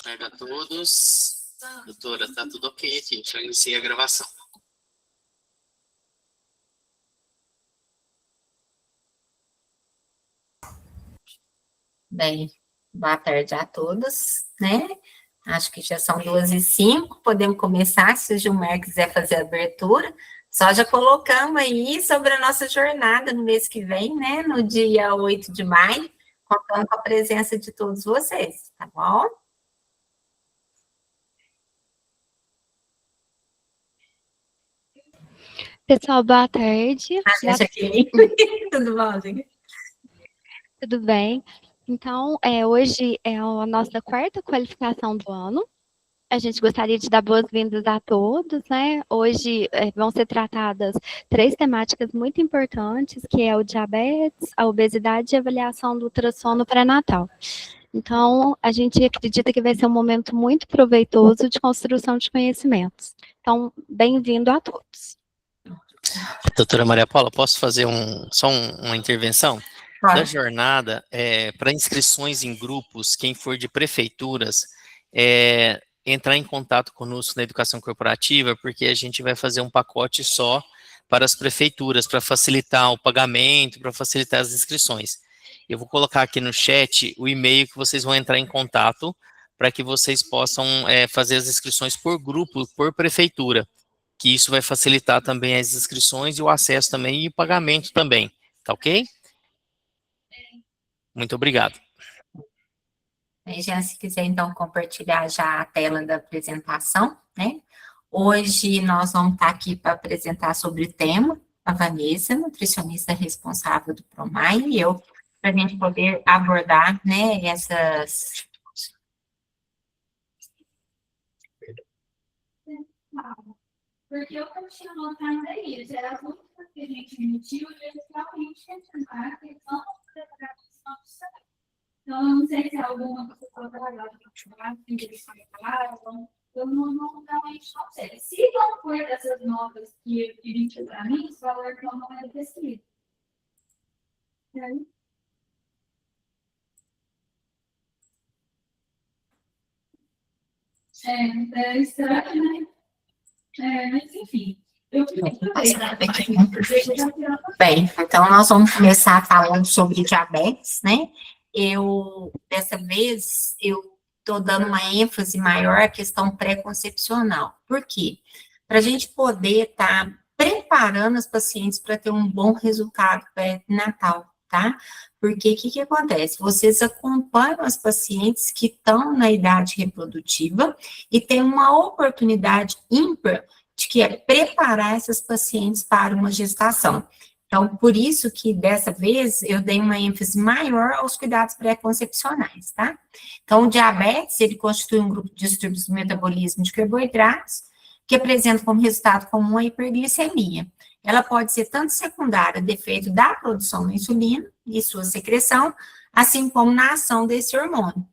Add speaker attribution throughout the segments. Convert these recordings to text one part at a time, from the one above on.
Speaker 1: Boa tarde a todos. Doutora, está tudo ok aqui, já iniciei a gravação.
Speaker 2: Bem, boa tarde a todos, né? Acho que já são 2h05, podemos começar, se o Gilmar quiser fazer a abertura. Só já colocamos aí sobre a nossa jornada no mês que vem, né? No dia 8 de maio, contando com a presença de todos vocês, tá bom?
Speaker 3: Pessoal, boa tarde.
Speaker 2: Jaqueline, tudo bom, Jaqueline?
Speaker 3: Tudo bem? Então, hoje é a nossa quarta qualificação do ano. A gente gostaria de dar boas-vindas a todos, né? Hoje vão ser tratadas 3 temáticas muito importantes, que é o diabetes, a obesidade e a avaliação do ultrassono pré-natal. Então, a gente acredita que vai ser um momento muito proveitoso de construção de conhecimentos. Então, bem-vindo a todos.
Speaker 1: Doutora Maria Paula, posso fazer uma intervenção? Da jornada, para inscrições em grupos, quem for de prefeituras, entrar em contato conosco na educação corporativa, porque a gente vai fazer um pacote só para as prefeituras, para facilitar o pagamento, para facilitar as inscrições. Eu vou colocar aqui no chat o e-mail que vocês vão entrar em contato, para que vocês possam fazer as inscrições por grupo, por prefeitura, que isso vai facilitar também as inscrições e o acesso também, e o pagamento também, tá ok? Muito obrigado.
Speaker 2: Já, se quiser, então, compartilhar já a tela da apresentação, né? Hoje nós vamos estar aqui para apresentar sobre o tema, a Vanessa, nutricionista responsável do PROMAI, e eu, para a gente poder abordar, né, essas...
Speaker 4: Porque o que eu tinha notado é isso, era muito que a gente emitiu e eles realmente questionaram a questão da gravação do sangue. Então, eu não sei se alguma pessoa trabalhava em eles falaram, eu não realmente não sei. Se não for dessas notas que emitiu para mim, o valor que eu não é descrito. É estranho, né? Mas, enfim.
Speaker 2: Bem, então nós vamos começar falando sobre diabetes, né? Dessa vez, eu estou dando uma ênfase maior à questão pré-concepcional. Por quê? Para a gente poder estar preparando as pacientes para ter um bom resultado pré-natal, tá? Porque o que acontece? Vocês acompanham as pacientes que estão na idade reprodutiva e tem uma oportunidade ímpar de que é preparar essas pacientes para uma gestação. Então, por isso que dessa vez eu dei uma ênfase maior aos cuidados pré-concepcionais, tá? Então, o diabetes, ele constitui um grupo de distúrbios do metabolismo de carboidratos, que apresenta como resultado comum a hiperglicemia. Ela pode ser tanto secundária, defeito da produção da insulina e sua secreção, assim como na ação desse hormônio.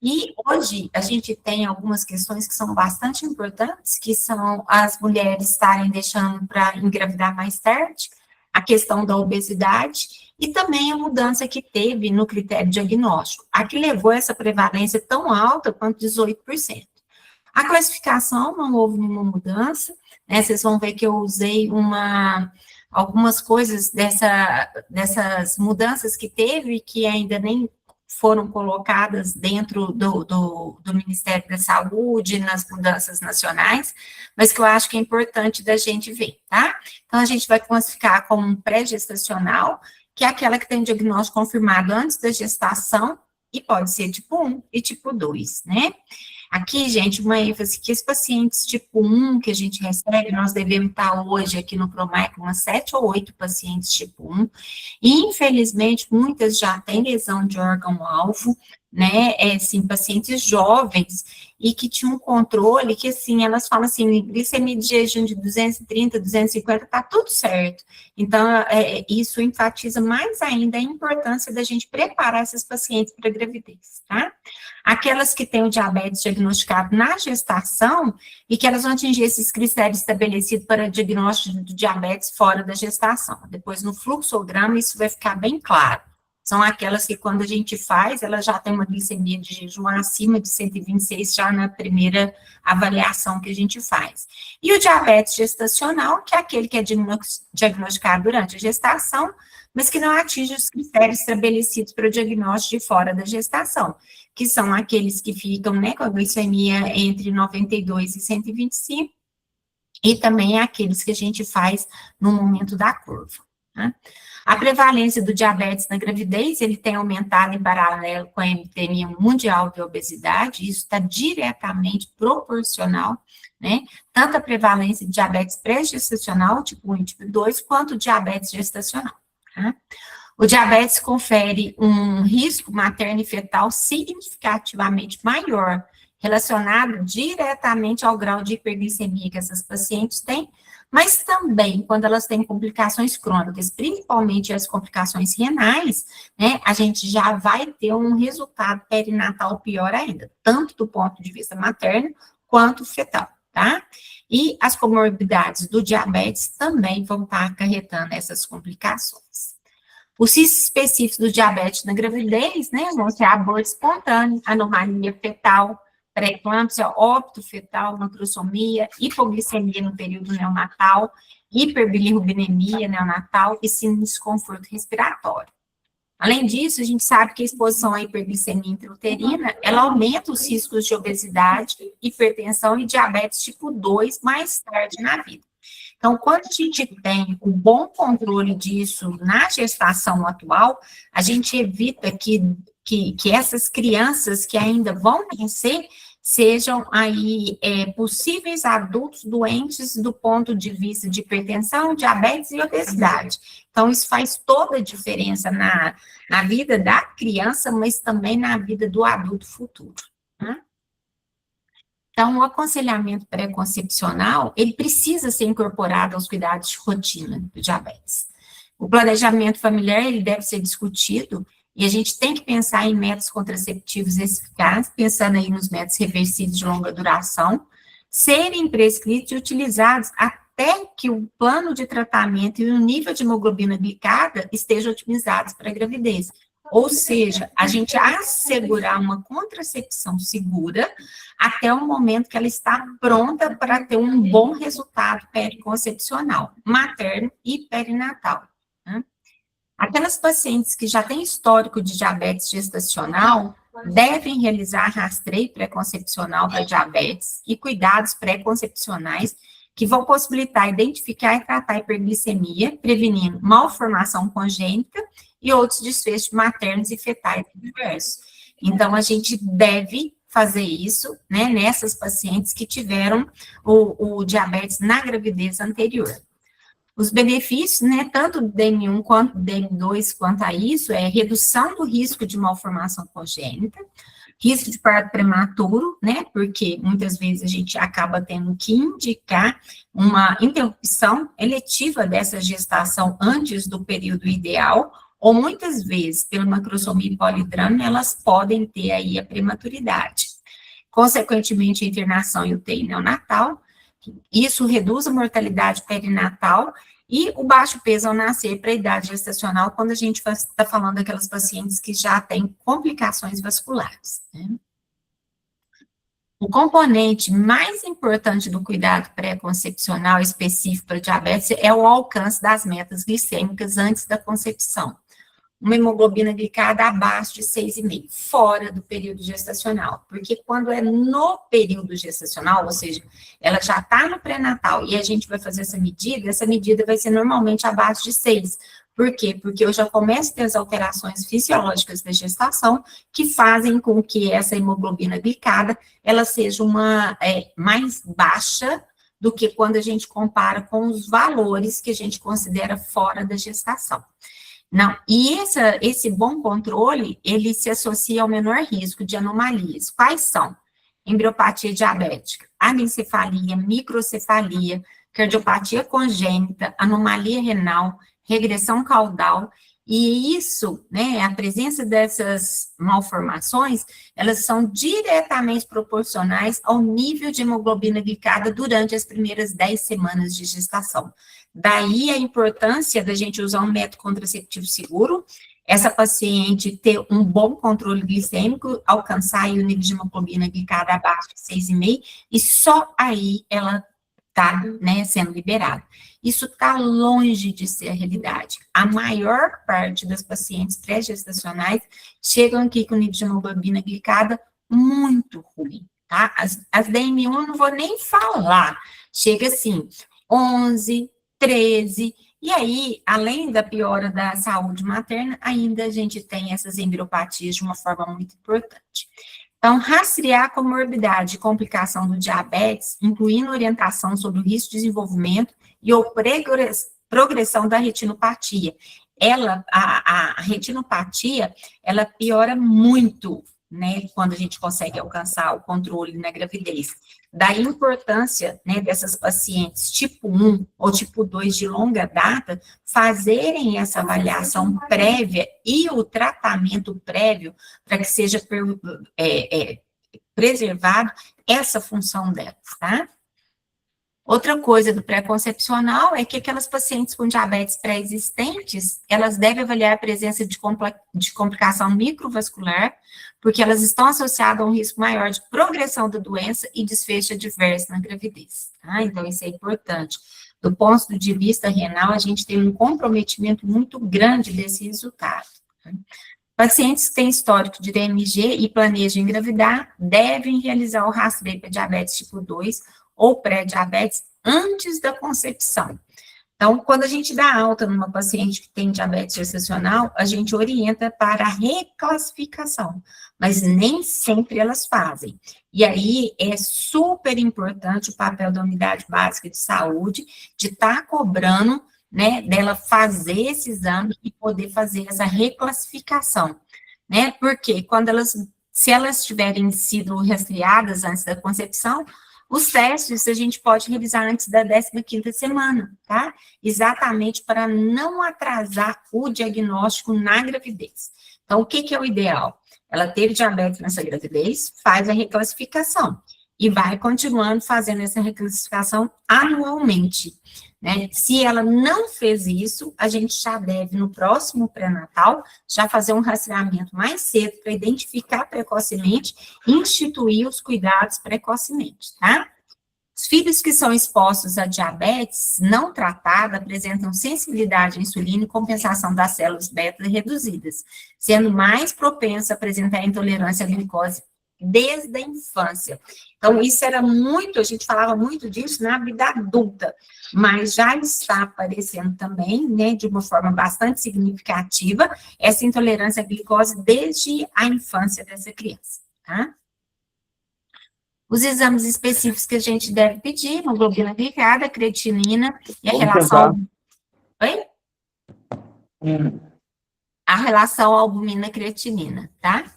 Speaker 2: E hoje a gente tem algumas questões que são bastante importantes, que são as mulheres estarem deixando para engravidar mais tarde, a questão da obesidade e também a mudança que teve no critério diagnóstico, a que levou essa prevalência tão alta quanto 18%. A classificação não houve nenhuma mudança, né? Vocês vão ver que eu usei algumas coisas dessas mudanças que teve, que ainda nem foram colocadas dentro do Ministério da Saúde, nas mudanças nacionais, mas que eu acho que é importante da gente ver, tá? Então, a gente vai classificar como um pré-gestacional, que é aquela que tem o diagnóstico confirmado antes da gestação, e pode ser tipo 1 e tipo 2, né? Aqui, gente, uma ênfase que os pacientes tipo 1 que a gente recebe, nós devemos estar hoje aqui no PROMAI com umas 7 ou 8 pacientes tipo 1, e infelizmente muitas já têm lesão de órgão-alvo, né, assim, pacientes jovens, e que tinham um controle, que assim, elas falam assim, glicemia de jejum de 230, 250, tá tudo certo. Então, isso enfatiza mais ainda a importância da gente preparar essas pacientes para a gravidez, tá? Aquelas que têm o diabetes diagnosticado na gestação, e que elas vão atingir esses critérios estabelecidos para diagnóstico do diabetes fora da gestação. Depois, no fluxograma, isso vai ficar bem claro. são aquelas que quando a gente faz, ela já tem uma glicemia de jejum acima de 126 já na primeira avaliação que a gente faz. E o diabetes gestacional, que é aquele que é diagnosticado durante a gestação, mas que não atinge os critérios estabelecidos para o diagnóstico de fora da gestação, que são aqueles que ficam, né, com a glicemia entre 92 e 125, e também aqueles que a gente faz no momento da curva, né? A prevalência do diabetes na gravidez, ele tem aumentado em paralelo com a epidemia mundial de obesidade, isso está diretamente proporcional, né? Tanto a prevalência de diabetes pré-gestacional, tipo 1 e tipo 2, quanto o diabetes gestacional, né? O diabetes confere um risco materno e fetal significativamente maior, relacionado diretamente ao grau de hiperglicemia que essas pacientes têm, mas também quando elas têm complicações crônicas, principalmente as complicações renais, né, a gente já vai ter um resultado perinatal pior ainda, tanto do ponto de vista materno quanto fetal, tá? E as comorbidades do diabetes também vão estar acarretando essas complicações. Os riscos específicos do diabetes na gravidez, né, vão ser aborto espontâneo, anomalia fetal, pré-eclâmpsia, óbito fetal, macrosomia, hipoglicemia no período neonatal, hiperbilirrubinemia neonatal e síndrome de desconforto respiratório. Além disso, a gente sabe que a exposição à hiperglicemia intrauterina, ela aumenta os riscos de obesidade, hipertensão e diabetes tipo 2 mais tarde na vida. Então, quando a gente tem um bom controle disso na gestação atual, a gente evita que essas crianças que ainda vão nascer sejam aí possíveis adultos doentes do ponto de vista de hipertensão, diabetes e obesidade. Então, isso faz toda a diferença na vida da criança, mas também na vida do adulto futuro, né? Então, o aconselhamento pré-concepcional, ele precisa ser incorporado aos cuidados de rotina do diabetes. O planejamento familiar, ele deve ser discutido, e a gente tem que pensar em métodos contraceptivos eficazes, pensando aí nos métodos reversíveis de longa duração, serem prescritos e utilizados até que o plano de tratamento e o nível de hemoglobina glicada estejam otimizados para a gravidez. Ou seja, a gente assegurar uma contracepção segura até o momento que ela está pronta para ter um bom resultado periconcepcional, materno e perinatal, né? Aquelas pacientes que já têm histórico de diabetes gestacional devem realizar rastreio pré-concepcional para diabetes e cuidados pré-concepcionais que vão possibilitar identificar e tratar a hiperglicemia, prevenindo malformação congênita e outros desfechos maternos e fetais diversos. Então, a gente deve fazer isso, né, nessas pacientes que tiveram o diabetes na gravidez anterior. Os benefícios, né, tanto do DM1 quanto do DM2, quanto a isso, é redução do risco de malformação congênita, risco de parto prematuro, né, porque muitas vezes a gente acaba tendo que indicar uma interrupção eletiva dessa gestação antes do período ideal, ou muitas vezes, pela macrosomia e polidrama, elas podem ter aí a prematuridade. Consequentemente, a internação e UTI neonatal, isso reduz a mortalidade perinatal e o baixo peso ao nascer para a idade gestacional, quando a gente está falando daquelas pacientes que já têm complicações vasculares, né? O componente mais importante do cuidado pré-concepcional específico para diabetes é o alcance das metas glicêmicas antes da concepção. Uma hemoglobina glicada abaixo de 6,5, fora do período gestacional, porque quando é no período gestacional, ou seja, ela já está no pré-natal e a gente vai fazer essa medida vai ser normalmente abaixo de 6. Por quê? Porque eu já começo a ter as alterações fisiológicas da gestação que fazem com que essa hemoglobina glicada, ela seja mais baixa do que quando a gente compara com os valores que a gente considera fora da gestação. Não, e esse bom controle, ele se associa ao menor risco de anomalias. Quais são? Embriopatia diabética, anencefalia, microcefalia, cardiopatia congênita, anomalia renal, regressão caudal, e isso, né, a presença dessas malformações, elas são diretamente proporcionais ao nível de hemoglobina glicada durante as primeiras 10 semanas de gestação. Daí a importância da gente usar um método contraceptivo seguro essa paciente ter um bom controle glicêmico, alcançar aí o nível de hemoglobina glicada abaixo de 6,5, e só aí ela está, né, sendo liberada. Isso está longe de ser a realidade. A maior parte das pacientes pré-gestacionais chegam aqui com nível de hemoglobina glicada muito ruim, tá? As DM1 eu não vou nem falar. Chega assim, 11, 13, e aí, além da piora da saúde materna, ainda a gente tem essas embriopatias de uma forma muito importante. Então, rastrear a comorbidade e complicação do diabetes, incluindo orientação sobre o risco de desenvolvimento e ou progressão da retinopatia. A retinopatia, ela piora muito, né, quando a gente consegue alcançar o controle na gravidez. Da importância, né, dessas pacientes tipo 1 ou tipo 2 de longa data fazerem essa avaliação prévia e o tratamento prévio para que seja preservado essa função delas, tá? Outra coisa do pré-concepcional é que aquelas pacientes com diabetes pré-existentes, elas devem avaliar a presença de complicação microvascular, porque elas estão associadas a um risco maior de progressão da doença e desfecho adverso na gravidez, tá? Então, isso é importante. Do ponto de vista renal, a gente tem um comprometimento muito grande desse resultado, tá? Pacientes que têm histórico de DMG e planejam engravidar devem realizar o rastreio para diabetes tipo 2 ou pré-diabetes antes da concepção. Então, quando a gente dá alta numa paciente que tem diabetes gestacional, a gente orienta para a reclassificação, mas nem sempre elas fazem. E aí, é super importante o papel da unidade básica de saúde, de estar cobrando, né, dela fazer esse exame e poder fazer essa reclassificação, né, porque quando se elas tiverem sido rastreadas antes da concepção, os testes a gente pode realizar antes da 15ª semana, tá? Exatamente para não atrasar o diagnóstico na gravidez. Então, o que é o ideal? Ela teve diabetes nessa gravidez, faz a reclassificação e vai continuando fazendo essa reclassificação anualmente, né? Se ela não fez isso, a gente já deve, no próximo pré-natal, já fazer um rastreamento mais cedo para identificar precocemente e instituir os cuidados precocemente, tá? Os filhos que são expostos a diabetes não tratada apresentam sensibilidade à insulina e compensação das células beta reduzidas, sendo mais propenso a apresentar intolerância à glicose desde a infância. Então, isso era muito, a gente falava muito disso na vida adulta, mas já está aparecendo também, né, de uma forma bastante significativa, essa intolerância à glicose desde a infância dessa criança, tá? Os exames específicos que a gente deve pedir, hemoglobina glicada, creatinina e a relação... Oi? A relação albumina-creatinina, tá?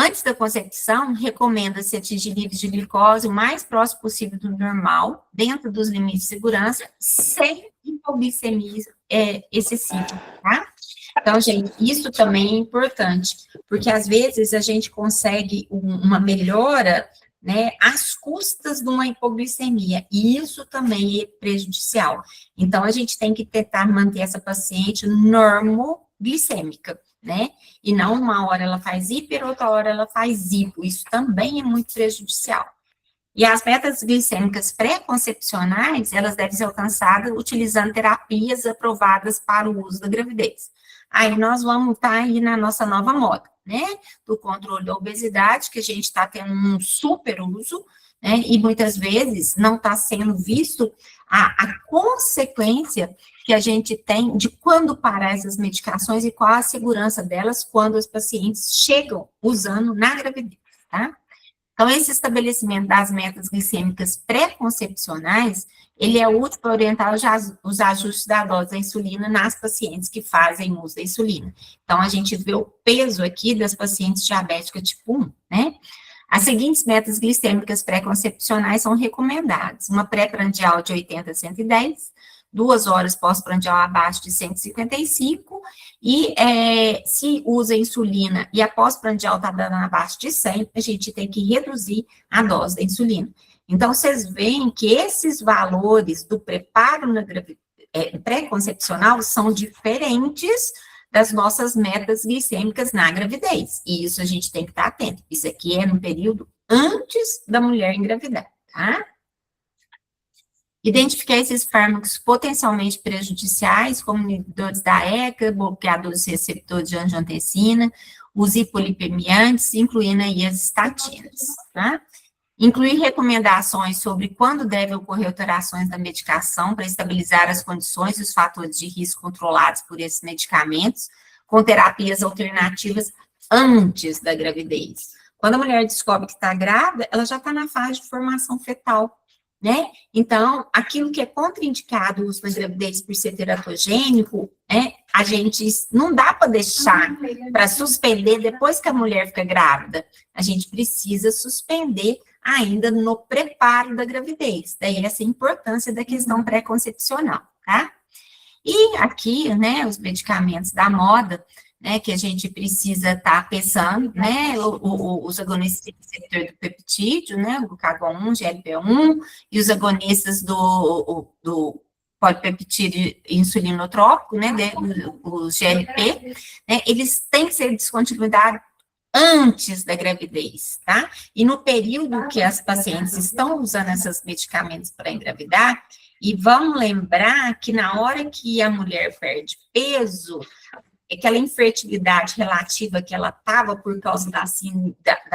Speaker 2: Antes da concepção, recomenda-se atingir níveis de glicose o mais próximo possível do normal, dentro dos limites de segurança, sem hipoglicemia excessiva, tá? Então, gente, isso também é importante, porque às vezes a gente consegue uma melhora, né, às custas de uma hipoglicemia, e isso também é prejudicial. Então, a gente tem que tentar manter essa paciente normoglicêmica, né? E não uma hora ela faz hiper, outra hora ela faz hipo. Isso também é muito prejudicial. E as metas glicêmicas pré-concepcionais, elas devem ser alcançadas utilizando terapias aprovadas para o uso da gravidez. Aí nós vamos estar aí na nossa nova moda, né? Do controle da obesidade, que a gente está tendo um super uso, né? E muitas vezes não está sendo visto a consequência que a gente tem de quando parar essas medicações e qual a segurança delas quando os pacientes chegam usando na gravidez, tá? Então, esse estabelecimento das metas glicêmicas pré-concepcionais, ele é útil para orientar os ajustes da dose da insulina nas pacientes que fazem uso da insulina. Então, a gente vê o peso aqui das pacientes diabéticas tipo 1, né? As seguintes metas glicêmicas pré-concepcionais são recomendadas: uma pré-prandial de 80 a 110, 2 horas pós-prandial abaixo de 155, e se usa insulina e a pós-prandial está dando abaixo de 100, a gente tem que reduzir a dose da insulina. Então, vocês veem que esses valores do preparo na pré-concepcional são diferentes das nossas metas glicêmicas na gravidez. E isso a gente tem que estar atento. Isso aqui é no período antes da mulher engravidar, tá? Identificar esses fármacos potencialmente prejudiciais, como inibidores da ECA, bloqueadores receptores de angiotensina, os hipolipemiantes, incluindo aí as estatinas, tá? Incluir recomendações sobre quando devem ocorrer alterações da medicação para estabilizar as condições e os fatores de risco controlados por esses medicamentos, com terapias alternativas antes da gravidez. Quando a mulher descobre que está grávida, ela já está na fase de formação fetal, né? Então, aquilo que é contraindicado o uso na gravidez por ser teratogênico, a gente não dá para deixar para suspender depois que a mulher fica grávida. A gente precisa suspender ainda no preparo da gravidez. Daí essa importância da questão pré-concepcional, tá? E aqui, né, os medicamentos da moda, né, que a gente precisa estar pensando, né, os agonistas do receptor do peptídeo, né, o glucagon 1, GLP-1, e os agonistas do polipeptídeo insulinotrópico, né, os GLP, né, eles têm que ser descontinuados antes da gravidez, tá? E no período que as pacientes estão usando esses medicamentos para engravidar, e vamos lembrar que na hora que a mulher perde peso, aquela infertilidade relativa que ela estava por causa da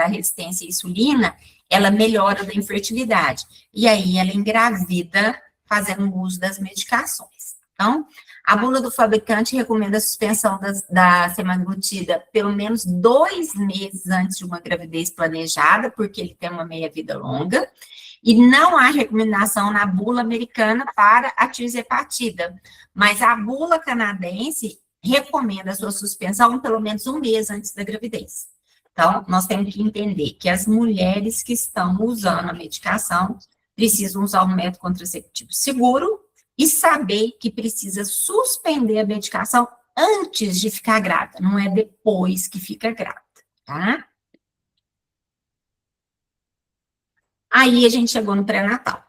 Speaker 2: resistência à insulina, ela melhora da infertilidade. E aí ela engravida fazendo uso das medicações. Então, a bula do fabricante recomenda a suspensão da semaglutida pelo menos 2 meses antes de uma gravidez planejada, porque ele tem uma meia-vida longa. E não há recomendação na bula americana para a tirzepatida, mas a bula canadense recomenda a sua suspensão pelo menos 1 mês antes da gravidez. Então, nós temos que entender que as mulheres que estão usando a medicação precisam usar um método contraceptivo seguro e saber que precisa suspender a medicação antes de ficar grávida, não é depois que fica grávida, tá? Aí a gente chegou no pré-natal.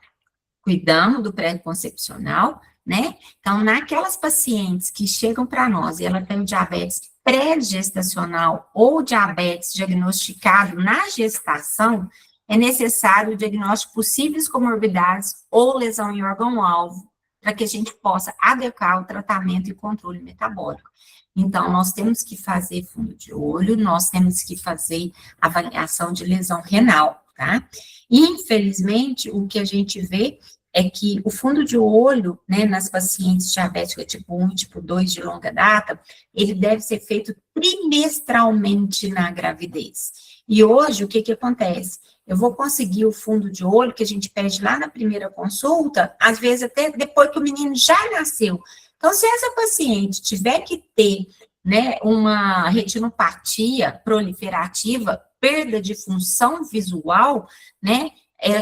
Speaker 2: Cuidamos do pré-concepcional, né? Então, naquelas pacientes que chegam para nós e ela tem diabetes pré-gestacional ou diabetes diagnosticado na gestação, é necessário o diagnóstico de possíveis comorbidades ou lesão em órgão-alvo, para que a gente possa adequar o tratamento e controle metabólico. Então, nós temos que fazer fundo de olho, nós temos que fazer avaliação de lesão renal, tá? E, infelizmente, o que a gente vê é que o fundo de olho, né, nas pacientes diabéticas tipo 1 e tipo 2 de longa data, ele deve ser feito trimestralmente na gravidez. E hoje, o que acontece? Eu vou conseguir o fundo de olho que a gente pede lá na primeira consulta, às vezes até depois que o menino já nasceu. Então, se essa paciente tiver que ter, né, uma retinopatia proliferativa, perda de função visual, né,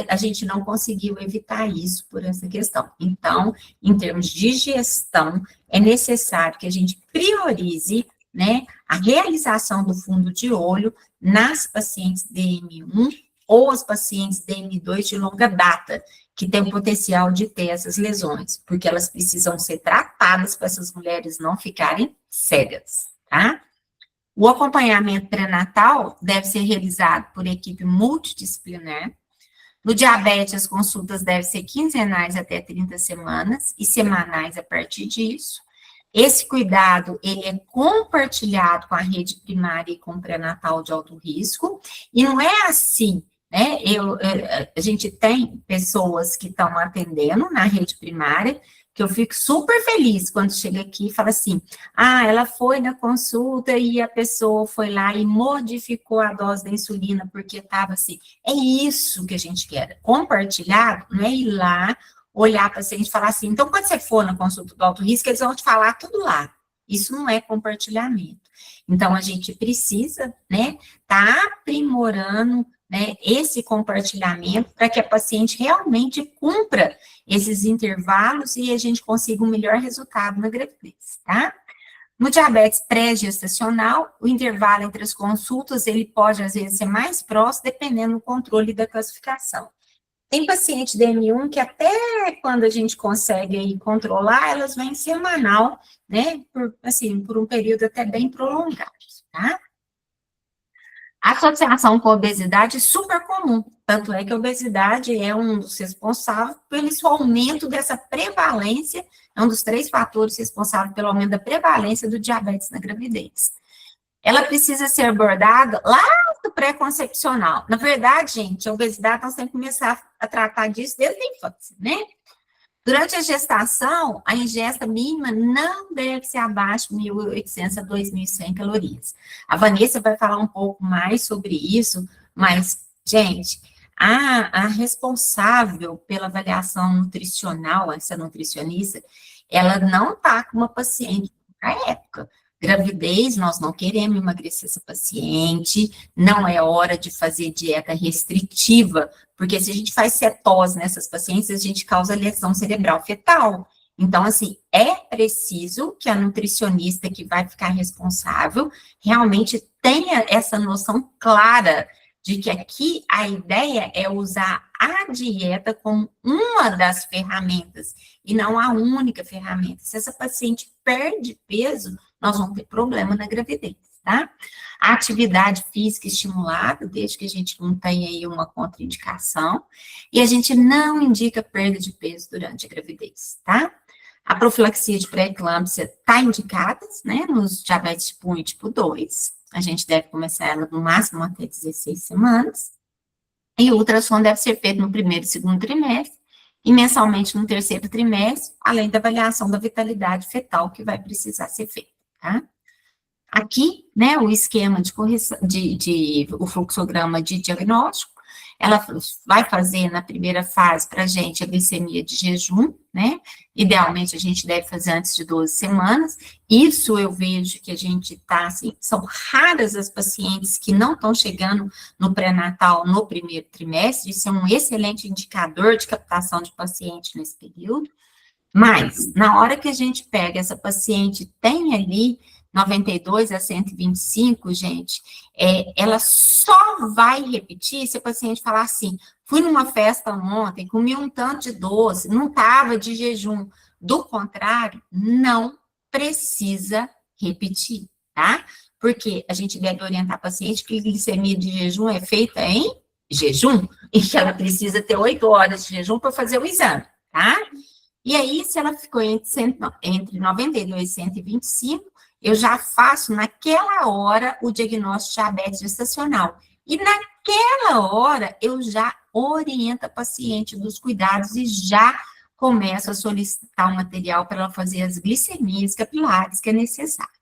Speaker 2: a gente não conseguiu evitar isso por essa questão. Então, em termos de gestão, é necessário que a gente priorize, né, a realização do fundo de olho nas pacientes DM1 ou as pacientes DM2 de longa data, que têm o potencial de ter essas lesões, porque elas precisam ser tratadas para essas mulheres não ficarem cegas, tá? O acompanhamento pré-natal deve ser realizado por equipe multidisciplinar. No diabetes, as consultas devem ser quinzenais até 30 semanas e semanais a partir disso. Esse cuidado, ele é compartilhado com a rede primária e com o pré-natal de alto risco, e não é assim, né? A gente tem pessoas que estão atendendo na rede primária, que eu fico super feliz quando chega aqui e fala assim, ela foi na consulta e a pessoa foi lá e modificou a dose da insulina porque estava assim. É isso que a gente quer. Compartilhado não é ir lá, olhar para a paciente e falar assim, então quando você for na consulta do alto risco, eles vão te falar tudo lá. Isso não é compartilhamento. Então, a gente precisa, né, tá aprimorando, né, esse compartilhamento para que a paciente realmente cumpra esses intervalos e a gente consiga um melhor resultado na gravidez, tá? No diabetes pré-gestacional, o intervalo entre as consultas, ele pode, às vezes, ser mais próximo, dependendo do controle da classificação. Tem paciente DM1 que até quando a gente consegue aí controlar, elas vêm semanal, né, por um período até bem prolongado, tá? A associação com a obesidade é super comum, tanto é que a obesidade é um dos responsáveis pelo aumento dessa prevalência, é um dos 3 fatores responsáveis pelo aumento da prevalência do diabetes na gravidez. Ela precisa ser abordada lá do pré-concepcional. Na verdade, gente, a obesidade, nós temos que começar a tratar disso desde a infância, né? Durante a gestação, a ingesta mínima não deve ser abaixo de 1.800 a 2.100 calorias. A Vanessa vai falar um pouco mais sobre isso, mas, gente, a responsável pela avaliação nutricional, essa nutricionista, ela não está com uma paciente na época. Gravidez, nós não queremos emagrecer essa paciente, não é hora de fazer dieta restritiva, porque se a gente faz cetose nessas pacientes, a gente causa lesão cerebral fetal. Então, assim, é preciso que a nutricionista que vai ficar responsável realmente tenha essa noção clara de que aqui a ideia é usar a dieta como uma das ferramentas, e não a única ferramenta. Se essa paciente perde peso, nós vamos ter problema na gravidez, tá? A atividade física estimulada, desde que a gente não tenha aí uma contraindicação, e a gente não indica perda de peso durante a gravidez, tá? A profilaxia de pré-eclâmpsia está indicada, né, nos diabetes tipo 1 e tipo 2, a gente deve começar ela no máximo até 16 semanas, e o ultrassom deve ser feito no primeiro e segundo trimestre, e mensalmente no terceiro trimestre, além da avaliação da vitalidade fetal que vai precisar ser feita, tá? Aqui, né, o esquema de correção, o fluxograma de diagnóstico, ela vai fazer na primeira fase para a gente a glicemia de jejum, né, idealmente a gente deve fazer antes de 12 semanas, isso eu vejo que a gente tá, assim, são raras as pacientes que não estão chegando no pré-natal no primeiro trimestre, isso é um excelente indicador de captação de paciente nesse período, mas, na hora que a gente pega essa paciente, tem ali 92 a 125, gente, ela só vai repetir se a paciente falar assim, fui numa festa ontem, comi um tanto de doce, não estava de jejum. Do contrário, não precisa repetir, tá? Porque a gente deve orientar a paciente que glicemia de jejum é feita em jejum, e que ela precisa ter 8 horas de jejum para fazer o exame, tá? E aí, se ela ficou entre 92 e 125, eu já faço naquela hora o diagnóstico de diabetes gestacional. E naquela hora, eu já oriento a paciente dos cuidados e já começo a solicitar o material para ela fazer as glicemias capilares que é necessário.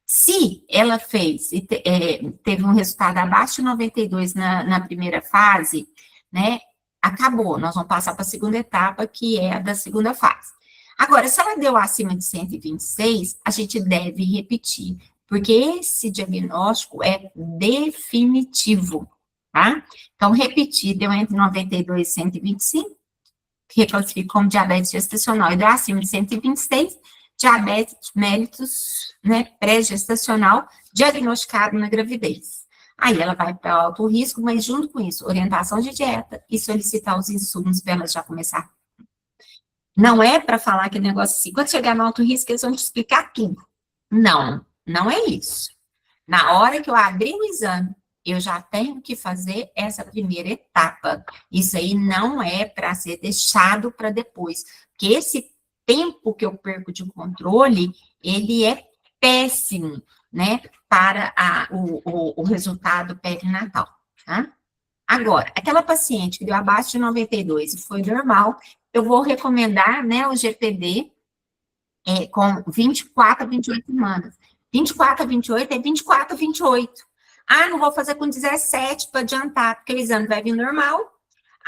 Speaker 2: Se ela fez, teve um resultado abaixo de 92 na primeira fase, né, acabou, nós vamos passar para a segunda etapa, que é a da segunda fase. Agora, se ela deu acima de 126, a gente deve repetir, porque esse diagnóstico é definitivo, tá? Então, repetir, deu entre 92 e 125, reclassifica como diabetes gestacional, e deu acima de 126, diabetes mellitus, né, pré-gestacional, diagnosticado na gravidez. Aí ela vai para alto risco, mas junto com isso, orientação de dieta e solicitar os insumos para ela já começar. Não é para falar aquele negócio assim, quando chegar no alto risco, eles vão te explicar tudo. Não, não é isso. Na hora que eu abrir o exame, eu já tenho que fazer essa primeira etapa. Isso aí não é para ser deixado para depois, porque esse tempo que eu perco de controle, ele é péssimo, né, para o resultado perinatal, tá? Agora, aquela paciente que deu abaixo de 92 e foi normal, eu vou recomendar, né, o GPD com 24 a 28 semanas. 24 a 28 é 24 a 28. Ah, não vou fazer com 17 para adiantar, porque o exame vai vir normal.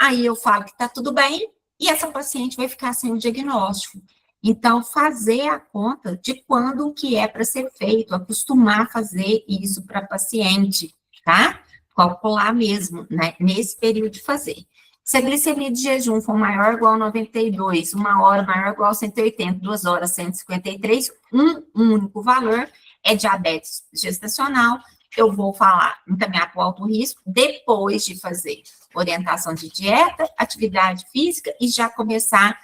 Speaker 2: Aí eu falo que tá tudo bem e essa paciente vai ficar sem o diagnóstico. Então, fazer a conta de quando que é para ser feito, acostumar a fazer isso para paciente, tá? Calcular mesmo, né, nesse período de fazer. Se a glicemia de jejum for maior ou igual a 92, 1 hora maior ou igual a 180, 2 horas 153, um único valor é diabetes gestacional, eu vou falar, encaminhar para o alto risco, depois de fazer orientação de dieta, atividade física e já começar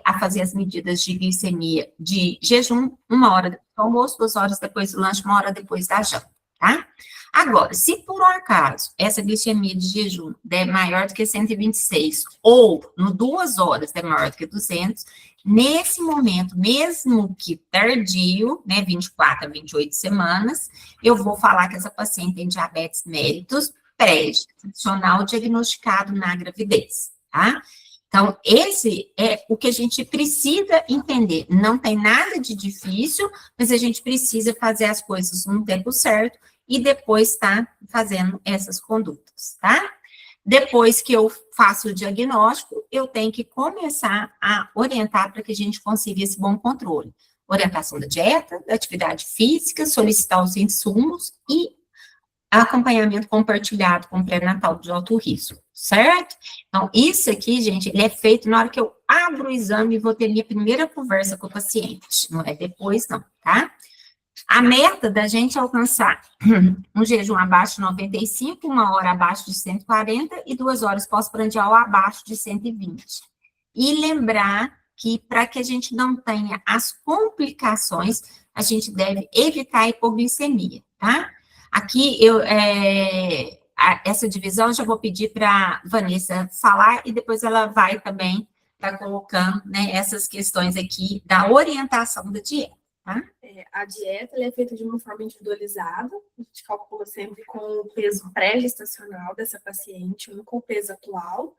Speaker 2: a fazer as medidas de glicemia de jejum, 1 hora depois do almoço, 2 horas depois do lanche, 1 hora depois da janta, tá? Agora, se por um acaso essa glicemia de jejum der maior do que 126 ou no 2 horas der maior do que 200, nesse momento, mesmo que tardio, né, 24 a 28 semanas, eu vou falar que essa paciente tem diabetes mellitus pré-gestacional diagnosticado na gravidez, tá? Então, esse é o que a gente precisa entender. Não tem nada de difícil, mas a gente precisa fazer as coisas no tempo certo e depois tá fazendo essas condutas, tá? Depois que eu faço o diagnóstico, eu tenho que começar a orientar para que a gente consiga esse bom controle. Orientação da dieta, da atividade física, solicitar os insumos e acompanhamento compartilhado com pré-natal de alto risco, certo? Então, isso aqui, gente, ele é feito na hora que eu abro o exame e vou ter minha primeira conversa com o paciente, não é depois, não, tá? A meta da gente é alcançar um jejum abaixo de 95, 1 hora abaixo de 140 e 2 horas pós-prandial abaixo de 120. E lembrar que para que a gente não tenha as complicações, a gente deve evitar a hipoglicemia, tá? Aqui, essa divisão eu já vou pedir para Vanessa falar e depois ela vai também estar colocando, né, essas questões aqui da orientação da dieta, tá?
Speaker 5: A dieta ela é feita de uma forma individualizada, a gente calcula sempre com o peso pré-gestacional dessa paciente, não com o peso atual.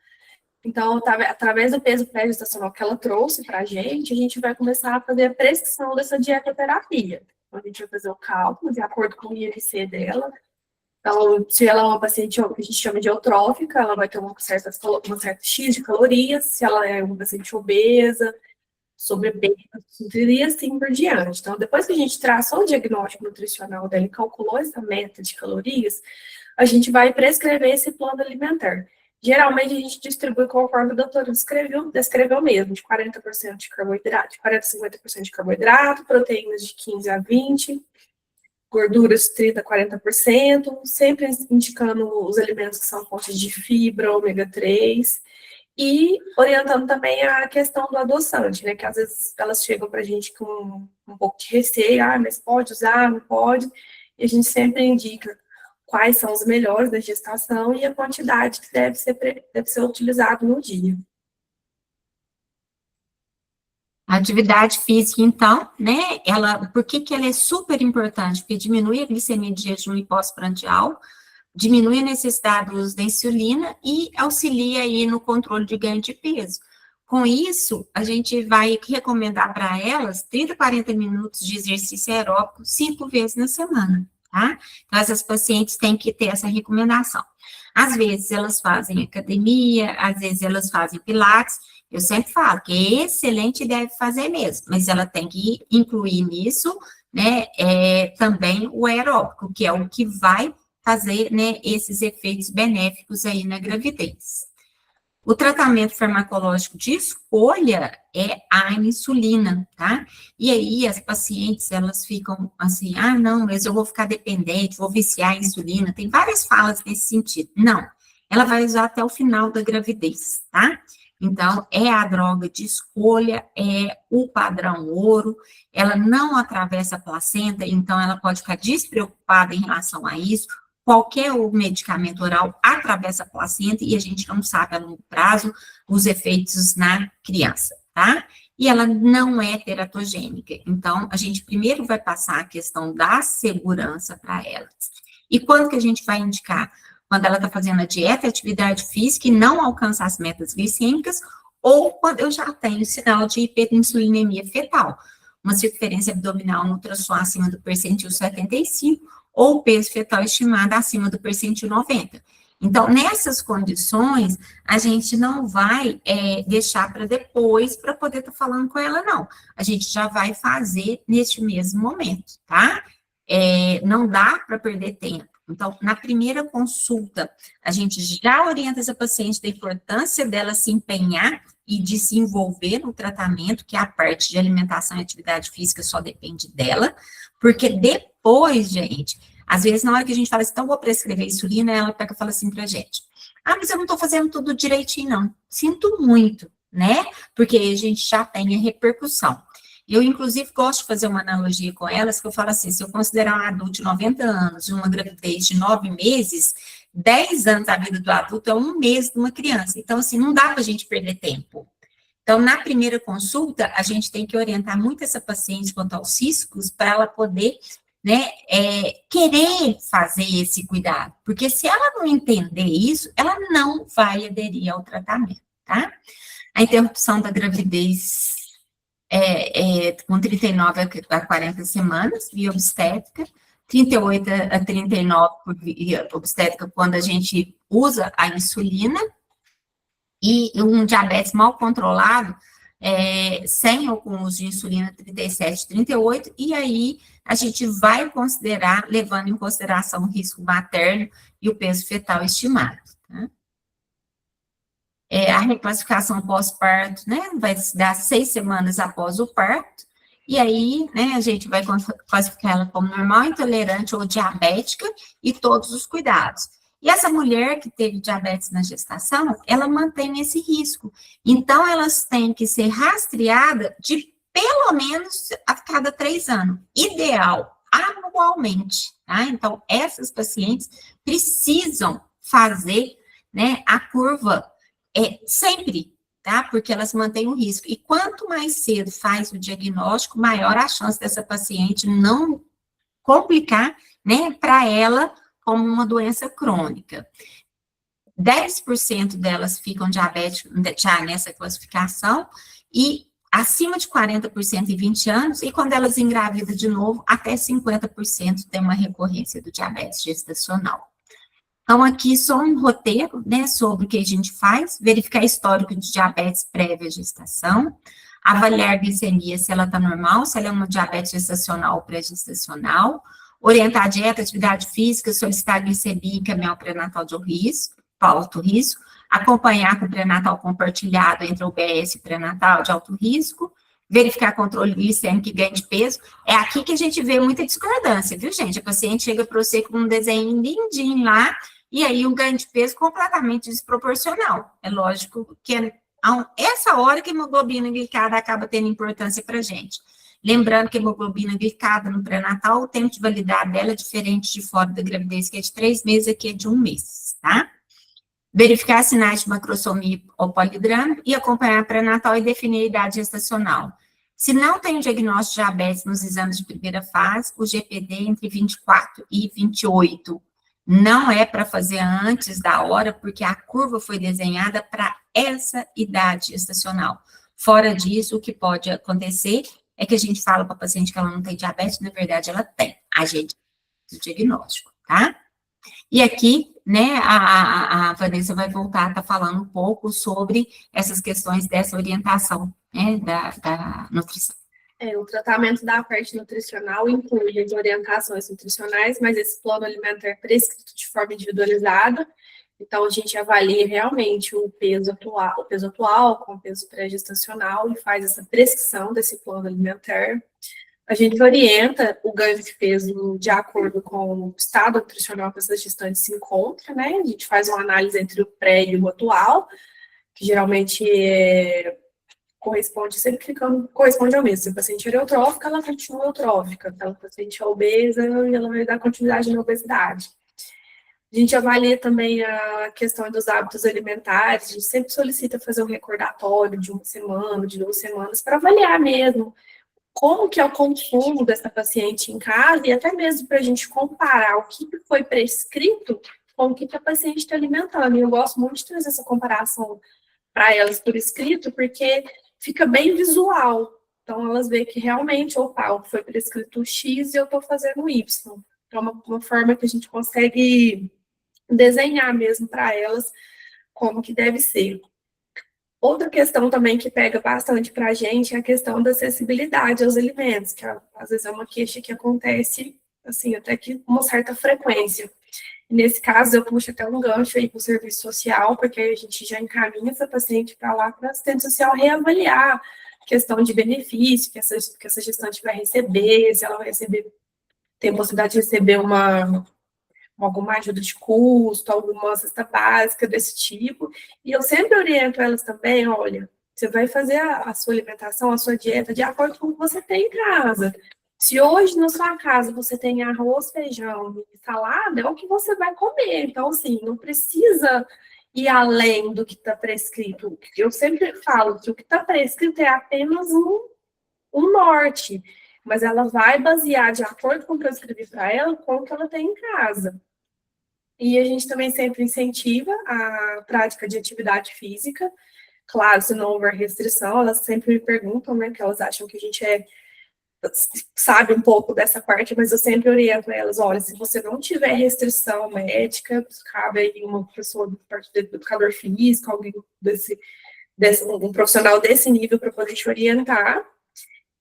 Speaker 5: Então, através do peso pré-gestacional que ela trouxe para a gente vai começar a fazer a prescrição dessa dietoterapia. A gente vai fazer o cálculo de acordo com o IMC dela. Então, se ela é uma paciente que a gente chama de eutrófica, ela vai ter uma certa X de calorias. Se ela é uma paciente obesa, sobrepeso, e assim por diante. Então, depois que a gente traçou o diagnóstico nutricional dela e calculou essa meta de calorias, a gente vai prescrever esse plano alimentar. Geralmente, a gente distribui conforme o doutor descreveu mesmo, de 40% de carboidrato, de 40% a 50% de carboidrato, proteínas de 15% a 20%, gorduras de 30% a 40%, sempre indicando os alimentos que são fontes de fibra, ômega 3, e orientando também a questão do adoçante, né, que às vezes elas chegam para a gente com um pouco de receio, mas pode usar, não pode, e a gente sempre indica quais são os melhores da gestação e a quantidade que deve ser utilizado no dia.
Speaker 2: A atividade física, então, né, por que ela é super importante? Porque diminui a glicemia de jejum e pós-prandial, diminui a necessidade do uso da insulina e auxilia aí no controle de ganho de peso. Com isso, a gente vai recomendar para elas 30 a 40 minutos de exercício aeróbico 5 vezes na semana. Tá? Então, essas pacientes têm que ter essa recomendação. Às vezes, elas fazem academia, às vezes, elas fazem pilates. Eu sempre falo que é excelente e deve fazer mesmo, mas ela tem que incluir nisso, né, também o aeróbico, que é o que vai fazer, né, esses efeitos benéficos aí na gravidez. O tratamento farmacológico de escolha é a insulina, tá? E aí as pacientes, elas ficam assim, não, mas eu vou ficar dependente, vou viciar a insulina. Tem várias falas nesse sentido. Não, ela vai usar até o final da gravidez, tá? Então, é a droga de escolha, é o padrão ouro, ela não atravessa a placenta, então ela pode ficar despreocupada em relação a isso. Qualquer medicamento oral atravessa a placenta e a gente não sabe a longo prazo os efeitos na criança, tá? E ela não é teratogênica. Então, a gente primeiro vai passar a questão da segurança para elas. E quando que a gente vai indicar? Quando ela está fazendo a dieta, atividade física e não alcança as metas glicêmicas, ou quando eu já tenho sinal de hiperinsulinemia fetal, uma circunferência abdominal no ultrassom acima do percentil 75, ou peso fetal estimado acima do percentil 90. Então, nessas condições, a gente não vai deixar para depois, para poder estar falando com ela, não. A gente já vai fazer neste mesmo momento, tá? Não dá para perder tempo. Então, na primeira consulta, a gente já orienta essa paciente da importância dela se empenhar e de se envolver no tratamento, que é a parte de alimentação e atividade física só depende dela, porque depois, gente, Às vezes, na hora que a gente fala assim, então vou prescrever insulina, ela pega e fala assim pra gente, mas eu não tô fazendo tudo direitinho, não. Sinto muito, né? Porque a gente já tem a repercussão. Eu, inclusive, gosto de fazer uma analogia com elas, que eu falo assim, se eu considerar um adulto de 90 anos e uma gravidez de 9 meses, 10 anos da vida do adulto é 1 mês de uma criança. Então, assim, não dá para a gente perder tempo. Então, na primeira consulta, a gente tem que orientar muito essa paciente quanto aos riscos, para ela poder, né, querer fazer esse cuidado. Porque se ela não entender isso, ela não vai aderir ao tratamento, tá? A interrupção da gravidez com 39 a 40 semanas, via obstétrica, 38 a 39 por via obstétrica, quando a gente usa a insulina, e um diabetes mal controlado, sem ou com uso de insulina 37, 38, e aí a gente vai considerar, levando em consideração o risco materno e o peso fetal estimado, tá? A reclassificação pós-parto, né, vai se dar 6 semanas após o parto, e aí, né, a gente vai classificar ela como normal, intolerante ou diabética, e todos os cuidados. E essa mulher que teve diabetes na gestação, ela mantém esse risco. Então, elas têm que ser rastreadas de pelo menos a cada 3 anos. Ideal, anualmente, tá? Então, essas pacientes precisam fazer, né, a curva sempre, tá? Porque elas mantêm o risco. E quanto mais cedo faz o diagnóstico, maior a chance dessa paciente não complicar, né, para ela como uma doença crônica. 10% delas ficam diabéticas já nessa classificação, e acima de 40% em 20 anos, e quando elas engravidam de novo, até 50% tem uma recorrência do diabetes gestacional. Então, aqui só um roteiro, né, sobre o que a gente faz: verificar histórico de diabetes prévia à gestação, avaliar a glicemia, se ela está normal, se ela é uma diabetes gestacional ou pré-gestacional, orientar a dieta, atividade física, solicitar a glicemia e caminhar o pré-natal de alto risco, acompanhar com o pré-natal compartilhado entre o OBS e pré-natal de alto risco, verificar controle glicêmico e ganho de peso. É aqui que a gente vê muita discordância, viu, gente? A paciente chega para você com um desenho lindinho lá, e aí um ganho de peso completamente desproporcional. É lógico que essa hora que a hemoglobina glicada acaba tendo importância para a gente. Lembrando que a hemoglobina glicada no pré-natal, o tempo de validade dela é diferente de fora da gravidez, que é de 3 meses, aqui é de 1 mês, tá? Verificar sinais de macrosomia ou polidrama e acompanhar pré-natal e definir a idade gestacional. Se não tem o diagnóstico de diabetes nos exames de primeira fase, o GPD entre 24 e 28. Não é para fazer antes da hora, porque a curva foi desenhada para essa idade gestacional. Fora disso, o que pode acontecer é que a gente fala para a paciente que ela não tem diabetes, na verdade ela tem. A gente faz o diagnóstico, tá? E aqui, né, a Vanessa vai voltar a estar falando um pouco sobre essas questões dessa orientação, né, da nutrição.
Speaker 5: O tratamento da parte nutricional inclui as orientações nutricionais, mas esse plano alimentar é prescrito de forma individualizada. Então, a gente avalia realmente o peso atual com o peso pré-gestacional e faz essa prescrição desse plano alimentar. A gente orienta o ganho de peso de acordo com o estado nutricional que essa gestante se encontra, né? A gente faz uma análise entre o pré e o atual, que geralmente corresponde ao mesmo. Se a paciente é eutrófica, ela continua eutrófica. Se a paciente é obesa, ela vai dar continuidade na obesidade. A gente avalia também a questão dos hábitos alimentares, a gente sempre solicita fazer um recordatório de 1 semana, de 2 semanas, para avaliar mesmo como que é o consumo dessa paciente em casa, e até mesmo para a gente comparar o que foi prescrito com o que a paciente está alimentando. E eu gosto muito de trazer essa comparação para elas por escrito, porque fica bem visual. Então, elas veem que realmente, opa, foi prescrito X e eu estou fazendo Y. Então, uma forma que a gente consegue desenhar mesmo para elas como que deve ser. Outra questão também que pega bastante para a gente é a questão da acessibilidade aos alimentos, que às vezes é uma queixa que acontece, assim, até que com uma certa frequência. Nesse caso, eu puxo até um gancho aí para o serviço social, porque a gente já encaminha essa paciente para lá para a assistente social reavaliar a questão de benefício que essa gestante vai receber, se ela vai receber tem possibilidade de receber alguma ajuda de custo, alguma cesta básica desse tipo. E eu sempre oriento elas também, olha, você vai fazer a sua alimentação, a sua dieta de acordo com o que você tem em casa. Se hoje na sua casa você tem arroz, feijão e salada, é o que você vai comer. Então, assim, não precisa ir além do que está prescrito. Eu sempre falo que o que está prescrito é apenas um norte, mas ela vai basear de acordo com o que eu escrevi para ela, com o que ela tem em casa. E a gente também sempre incentiva a prática de atividade física. Claro, se não houver restrição, elas sempre me perguntam, né, que elas acham que a gente sabe um pouco dessa parte, mas eu sempre oriento elas, olha, se você não tiver restrição médica, cabe aí uma pessoa do parte do educador físico, alguém um profissional desse nível para poder te orientar.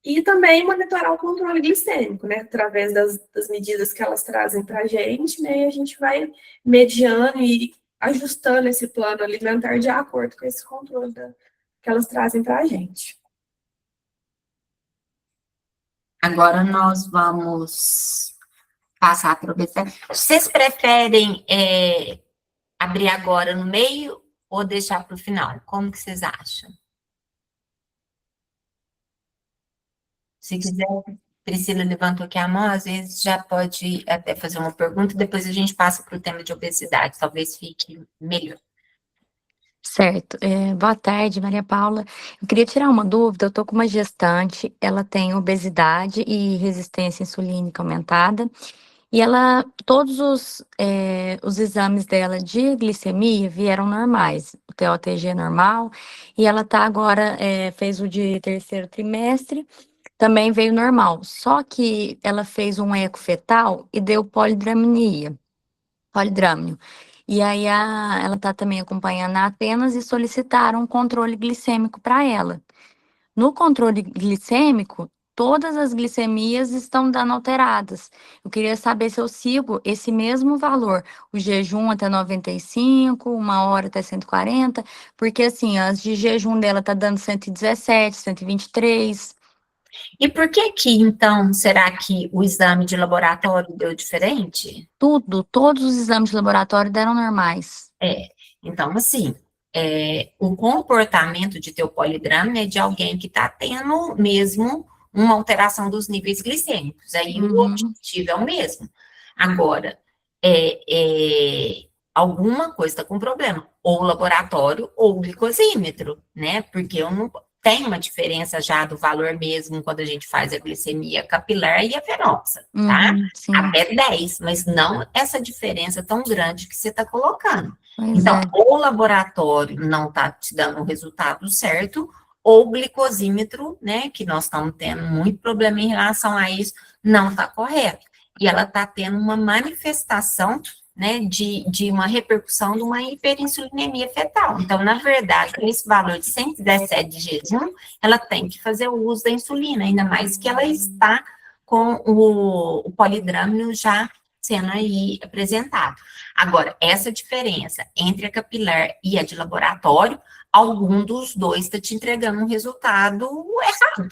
Speaker 5: E também monitorar o controle glicêmico, né, através das medidas que elas trazem para a gente, né, e a gente vai mediando e ajustando esse plano alimentar de acordo com esse controle que elas trazem para a gente.
Speaker 2: Agora nós vamos passar para o BC. Vocês preferem abrir agora no meio ou deixar para o final? Como que vocês acham? Se quiser, Priscila levantou aqui a mão, às vezes já pode até fazer uma pergunta, depois a gente passa para o tema de obesidade, talvez fique melhor.
Speaker 6: Certo. Boa tarde, Maria Paula. Eu queria tirar uma dúvida. Eu estou com uma gestante, ela tem obesidade e resistência insulínica aumentada, e todos os exames dela de glicemia vieram normais, o TOTG normal, e ela tá agora, fez o de terceiro trimestre, também veio normal, só que ela fez um eco fetal e deu polidramnio. E aí ela está também acompanhando a Atenas e solicitaram um controle glicêmico para ela. No controle glicêmico, todas as glicemias estão dando alteradas. Eu queria saber se eu sigo esse mesmo valor, o jejum até 95, 1 hora até 140, porque assim, as de jejum dela tá dando 117, 123.
Speaker 2: E por que então, será que o exame de laboratório deu diferente?
Speaker 6: Todos os exames de laboratório deram normais.
Speaker 2: Então, assim, o comportamento de teu polidrama é de alguém que está tendo mesmo uma alteração dos níveis glicêmicos. Aí o objetivo é o mesmo. Agora, alguma coisa está com problema, ou laboratório ou glicosímetro, né? Porque eu não tem uma diferença já do valor mesmo quando a gente faz a glicemia capilar e a venosa, tá? Até 10, mas não essa diferença tão grande que você está colocando. Então, ou o laboratório não está te dando o resultado certo, ou o glicosímetro, né, que nós estamos tendo muito problema em relação a isso, não está correto. E ela está tendo uma manifestação, né, de uma repercussão de uma hiperinsulinemia fetal. Então, na verdade, esse valor de 117 de jejum, ela tem que fazer o uso da insulina, ainda mais que ela está com o polidrâmino já sendo aí apresentado. Agora, essa diferença entre a capilar e a de laboratório, algum dos dois está te entregando um resultado errado.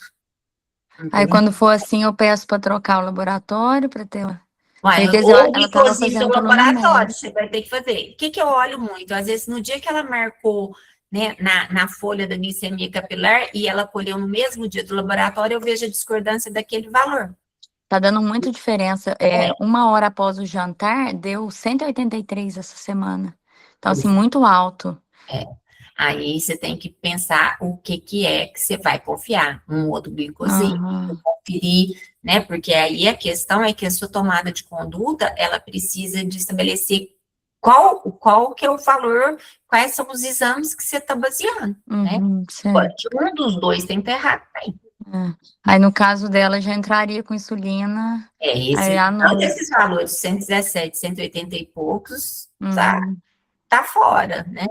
Speaker 6: Aí, quando for assim, eu peço para trocar o laboratório, para ter...
Speaker 2: Ou glicosímetro laboratório, você vai ter que fazer. O que eu olho muito? Às vezes, no dia que ela marcou, né, na folha da glicemia capilar e ela colheu no mesmo dia do laboratório, eu vejo a discordância daquele valor.
Speaker 6: Tá dando muita diferença. 1 hora após o jantar, deu 183 essa semana. Então, assim, muito alto.
Speaker 2: Aí você tem que pensar o que é que você vai confiar. Um outro glicosímetro, conferir, né? Porque aí a questão é que a sua tomada de conduta, ela precisa de estabelecer qual que é o valor, quais são os exames que você está baseando, né? Porque um dos dois tem que estar errado aí.
Speaker 6: Aí, no caso dela, já entraria com insulina.
Speaker 2: Esses valores, 117, 180 e poucos, tá fora, né?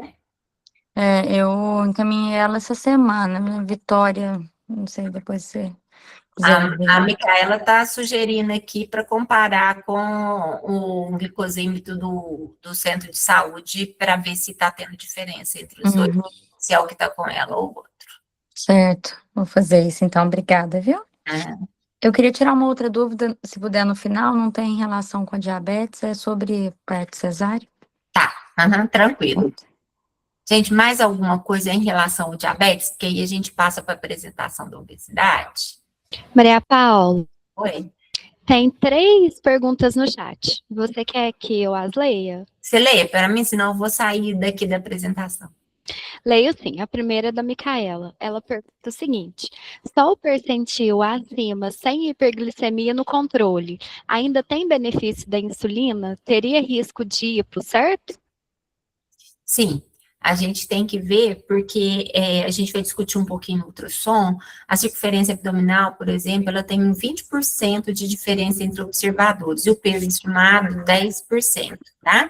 Speaker 6: Eu encaminhei ela essa semana, Vitória, não sei, depois você quiser ver.
Speaker 2: A Micaela está sugerindo aqui para comparar com o glicosímetro do centro de saúde para ver se está tendo diferença entre os dois, se é o que está com ela ou o outro.
Speaker 6: Certo, vou fazer isso então, obrigada, viu? Eu queria tirar uma outra dúvida, se puder, no final, não tem relação com a diabetes, é sobre parto cesáreo.
Speaker 2: Tá, tranquilo. Gente, mais alguma coisa em relação ao diabetes? Porque aí a gente passa para a apresentação da obesidade.
Speaker 3: Maria Paula,
Speaker 2: Oi.
Speaker 3: tem 3 perguntas no chat. Você quer que eu as leia?
Speaker 2: Você lê para mim, senão eu vou sair daqui da apresentação.
Speaker 3: Leio sim. A primeira é da Micaela. Ela pergunta o seguinte: só o percentil acima, sem hiperglicemia no controle, ainda tem benefício da insulina? Teria risco de hipo, certo?
Speaker 2: Sim, a gente tem que ver, porque a gente vai discutir um pouquinho no ultrassom, a circunferência abdominal, por exemplo, ela tem um 20% de diferença entre observadores, e o peso estimado, 10%, tá?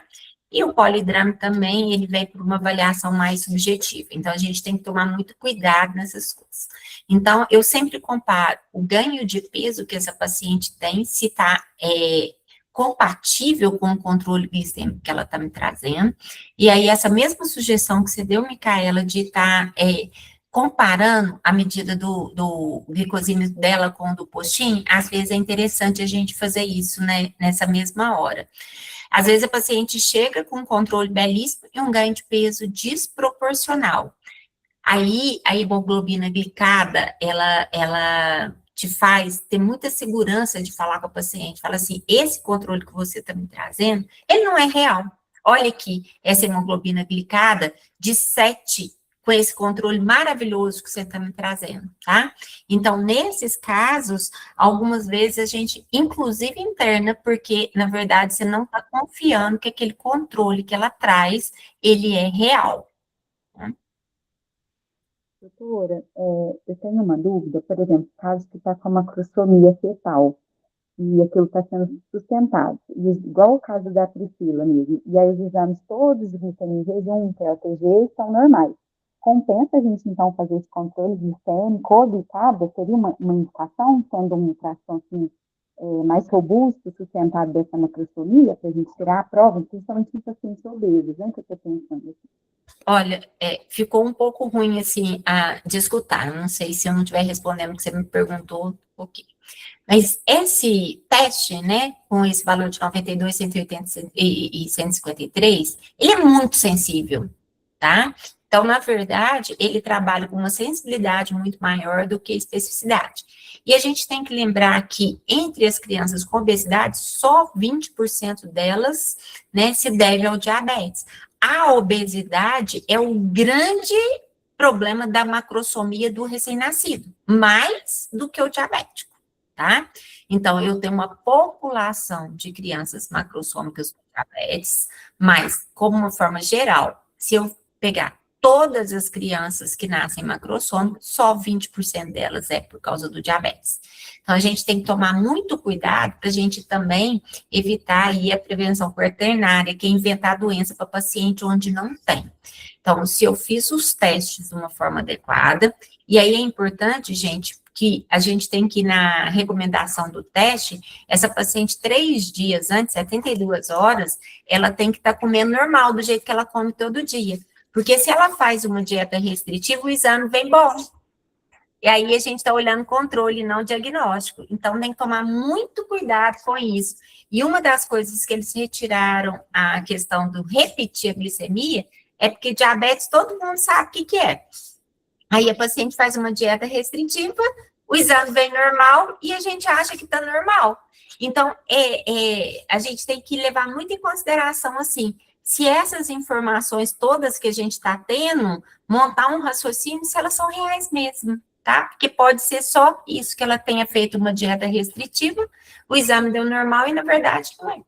Speaker 2: E o polidrama também, ele vem por uma avaliação mais subjetiva, então a gente tem que tomar muito cuidado nessas coisas. Então, eu sempre comparo o ganho de peso que essa paciente tem, se está compatível com o controle glicêmico que ela está me trazendo, e aí essa mesma sugestão que você deu, Micaela, de estar comparando a medida do glicosímetro dela com o do postinho, às vezes é interessante a gente fazer isso, né, nessa mesma hora. Às vezes a paciente chega com um controle belíssimo e um ganho de peso desproporcional. Aí a hemoglobina glicada, ela te faz ter muita segurança de falar com a paciente, fala assim, esse controle que você está me trazendo, ele não é real. Olha aqui, essa hemoglobina glicada de 7, com esse controle maravilhoso que você está me trazendo, tá? Então, nesses casos, algumas vezes a gente, inclusive interna, porque, na verdade, você não está confiando que aquele controle que ela traz, ele é real. Tá?
Speaker 7: Doutora, eu tenho uma dúvida, por exemplo, caso que está com uma macrosomia fetal, e aquilo está sendo sustentado, igual o caso da Priscila mesmo, e aí os exames todos de glicemia em jejum, TLTG, estão normais. Compensa a gente, então, fazer esse controle glicêmico ou glicada? Seria uma indicação, sendo um tração assim, mais robusto, sustentado dessa macrosomia, para a gente tirar a prova, principalmente em pacientes obesos, né, que eu estou pensando aqui.
Speaker 2: Olha, ficou um pouco ruim, assim, de escutar. Não sei se eu não estiver respondendo o que você me perguntou um pouquinho. Mas esse teste, né, com esse valor de 92, 180 e 153, ele é muito sensível, tá? Então, na verdade, ele trabalha com uma sensibilidade muito maior do que especificidade. E a gente tem que lembrar que, entre as crianças com obesidade, só 20% delas, né, se deve ao diabetes. A obesidade é o grande problema da macrosomia do recém-nascido, mais do que o diabético, tá? Então, eu tenho uma população de crianças macrossômicas com diabetes, mas, como uma forma geral, se eu pegar todas as crianças que nascem macrossômicas, só 20% delas é por causa do diabetes. Então, a gente tem que tomar muito cuidado para a gente também evitar aí a prevenção quaternária, que é inventar a doença para paciente onde não tem. Então, se eu fiz os testes de uma forma adequada, e aí é importante, gente, que a gente tem que ir na recomendação do teste, essa paciente 3 dias antes, 72 horas, ela tem que estar comendo normal, do jeito que ela come todo dia. Porque se ela faz uma dieta restritiva, o exame vem bom. E aí a gente está olhando controle, não diagnóstico. Então, tem que tomar muito cuidado com isso. E uma das coisas que eles retiraram a questão do repetir a glicemia é porque diabetes todo mundo sabe o que é. Aí a paciente faz uma dieta restritiva, o exame vem normal e a gente acha que está normal. Então, a gente tem que levar muito em consideração, assim, se essas informações todas que a gente está tendo, montar um raciocínio se elas são reais mesmo, tá? Porque pode ser só isso, que ela tenha feito uma dieta restritiva, o exame deu normal e, na verdade, não é.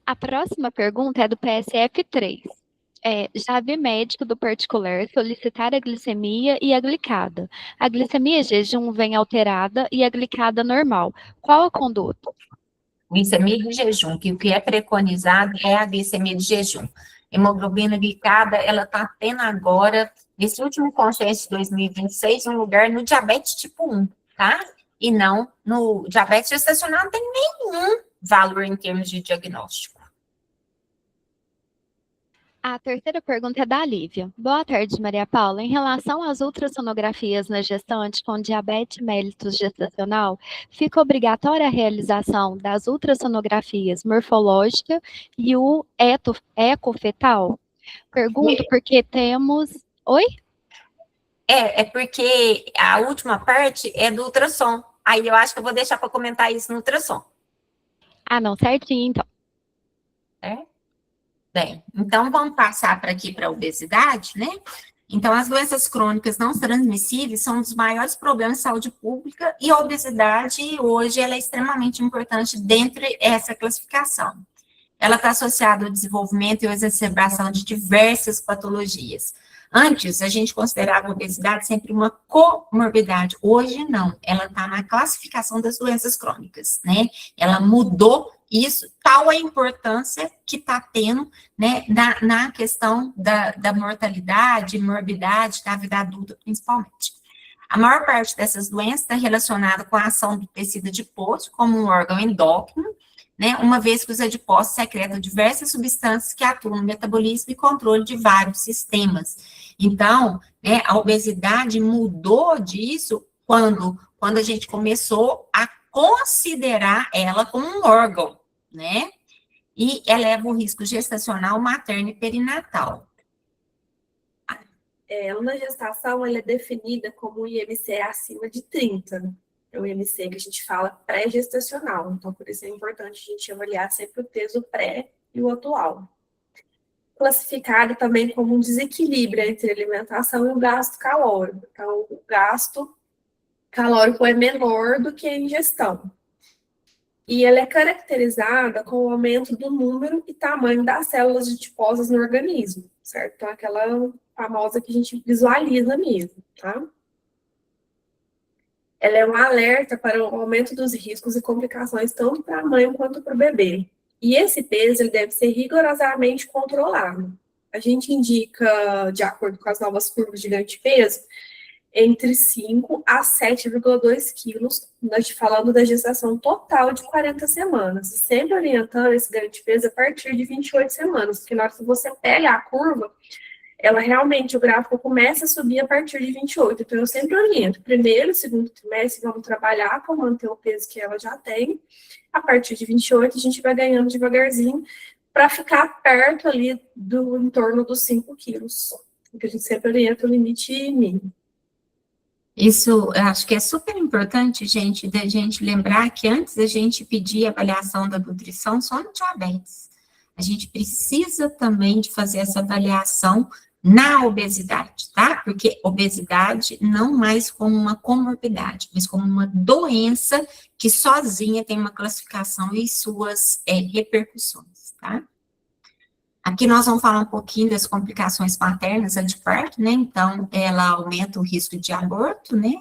Speaker 3: A próxima pergunta é do PSF3. Já vi médico do particular solicitar a glicemia e a glicada. A glicemia jejum vem alterada e a glicada normal. Qual a conduta?
Speaker 2: Glicemia de jejum, que o que é preconizado é a glicemia de jejum. Hemoglobina glicada, ela está tendo agora, nesse último consenso de 2026, um lugar no diabetes tipo 1, tá? E não no diabetes gestacional, não tem nenhum valor em termos de diagnóstico.
Speaker 3: A terceira pergunta é da Lívia. Boa tarde, Maria Paula. Em relação às ultrassonografias na gestante com diabetes mellitus gestacional, fica obrigatória a realização das ultrassonografias morfológica e o ecofetal? Pergunto porque temos... Oi?
Speaker 2: É porque a última parte é do ultrassom. Aí eu acho que eu vou deixar para comentar isso no ultrassom.
Speaker 3: Ah, não, certinho, então.
Speaker 2: Bem, então vamos passar para aqui para a obesidade, né? Então, as doenças crônicas não transmissíveis são um dos maiores problemas de saúde pública e a obesidade, hoje, ela é extremamente importante dentro dessa classificação. Ela está associada ao desenvolvimento e à exacerbação de diversas patologias. Antes, a gente considerava a obesidade sempre uma comorbidade. Hoje, não. Ela está na classificação das doenças crônicas, né? Ela mudou isso, tal a importância que está tendo, né, na questão da mortalidade, morbidade da vida adulta, principalmente. A maior parte dessas doenças está relacionada com a ação do tecido adiposo, como um órgão endócrino, né, uma vez que os adipócitos secretam diversas substâncias que atuam no metabolismo e controle de vários sistemas. Então, né, a obesidade mudou disso quando a gente começou a considerar ela como um órgão, né, e eleva o risco gestacional, materno e perinatal.
Speaker 5: Na gestação, ela é definida como um IMC acima de 30, né? É o IMC que a gente fala pré-gestacional, então por isso é importante a gente avaliar sempre o peso pré e o atual. Classificado também como um desequilíbrio entre a alimentação e o gasto calórico. Então, o gasto calórico é menor do que a ingestão. E ela é caracterizada com o aumento do número e tamanho das células adiposas no organismo, certo? Então, aquela famosa que a gente visualiza mesmo, tá? Ela é um alerta para o aumento dos riscos e complicações tanto para a mãe quanto para o bebê. E esse peso ele deve ser rigorosamente controlado. A gente indica, de acordo com as novas curvas de ganho de peso, entre 5 a 7,2 quilos, falando da gestação total de 40 semanas. E sempre orientando esse ganho de peso a partir de 28 semanas, porque na hora que você pega a curva, ela realmente, o gráfico começa a subir a partir de 28. Então, eu sempre oriento. Primeiro, segundo trimestre, vamos trabalhar para manter o peso que ela já tem. A partir de 28, a gente vai ganhando devagarzinho para ficar perto ali em torno dos 5 quilos. Porque a gente sempre orienta o limite mínimo.
Speaker 2: Isso, eu acho que é super importante, gente, da gente lembrar que antes a gente pedir avaliação da nutrição só no diabetes. A gente precisa também de fazer essa avaliação na obesidade, tá? Porque obesidade não mais como uma comorbidade, mas como uma doença que sozinha tem uma classificação e suas repercussões, tá? Aqui nós vamos falar um pouquinho das complicações maternas de parto, né? Então, ela aumenta o risco de aborto, né?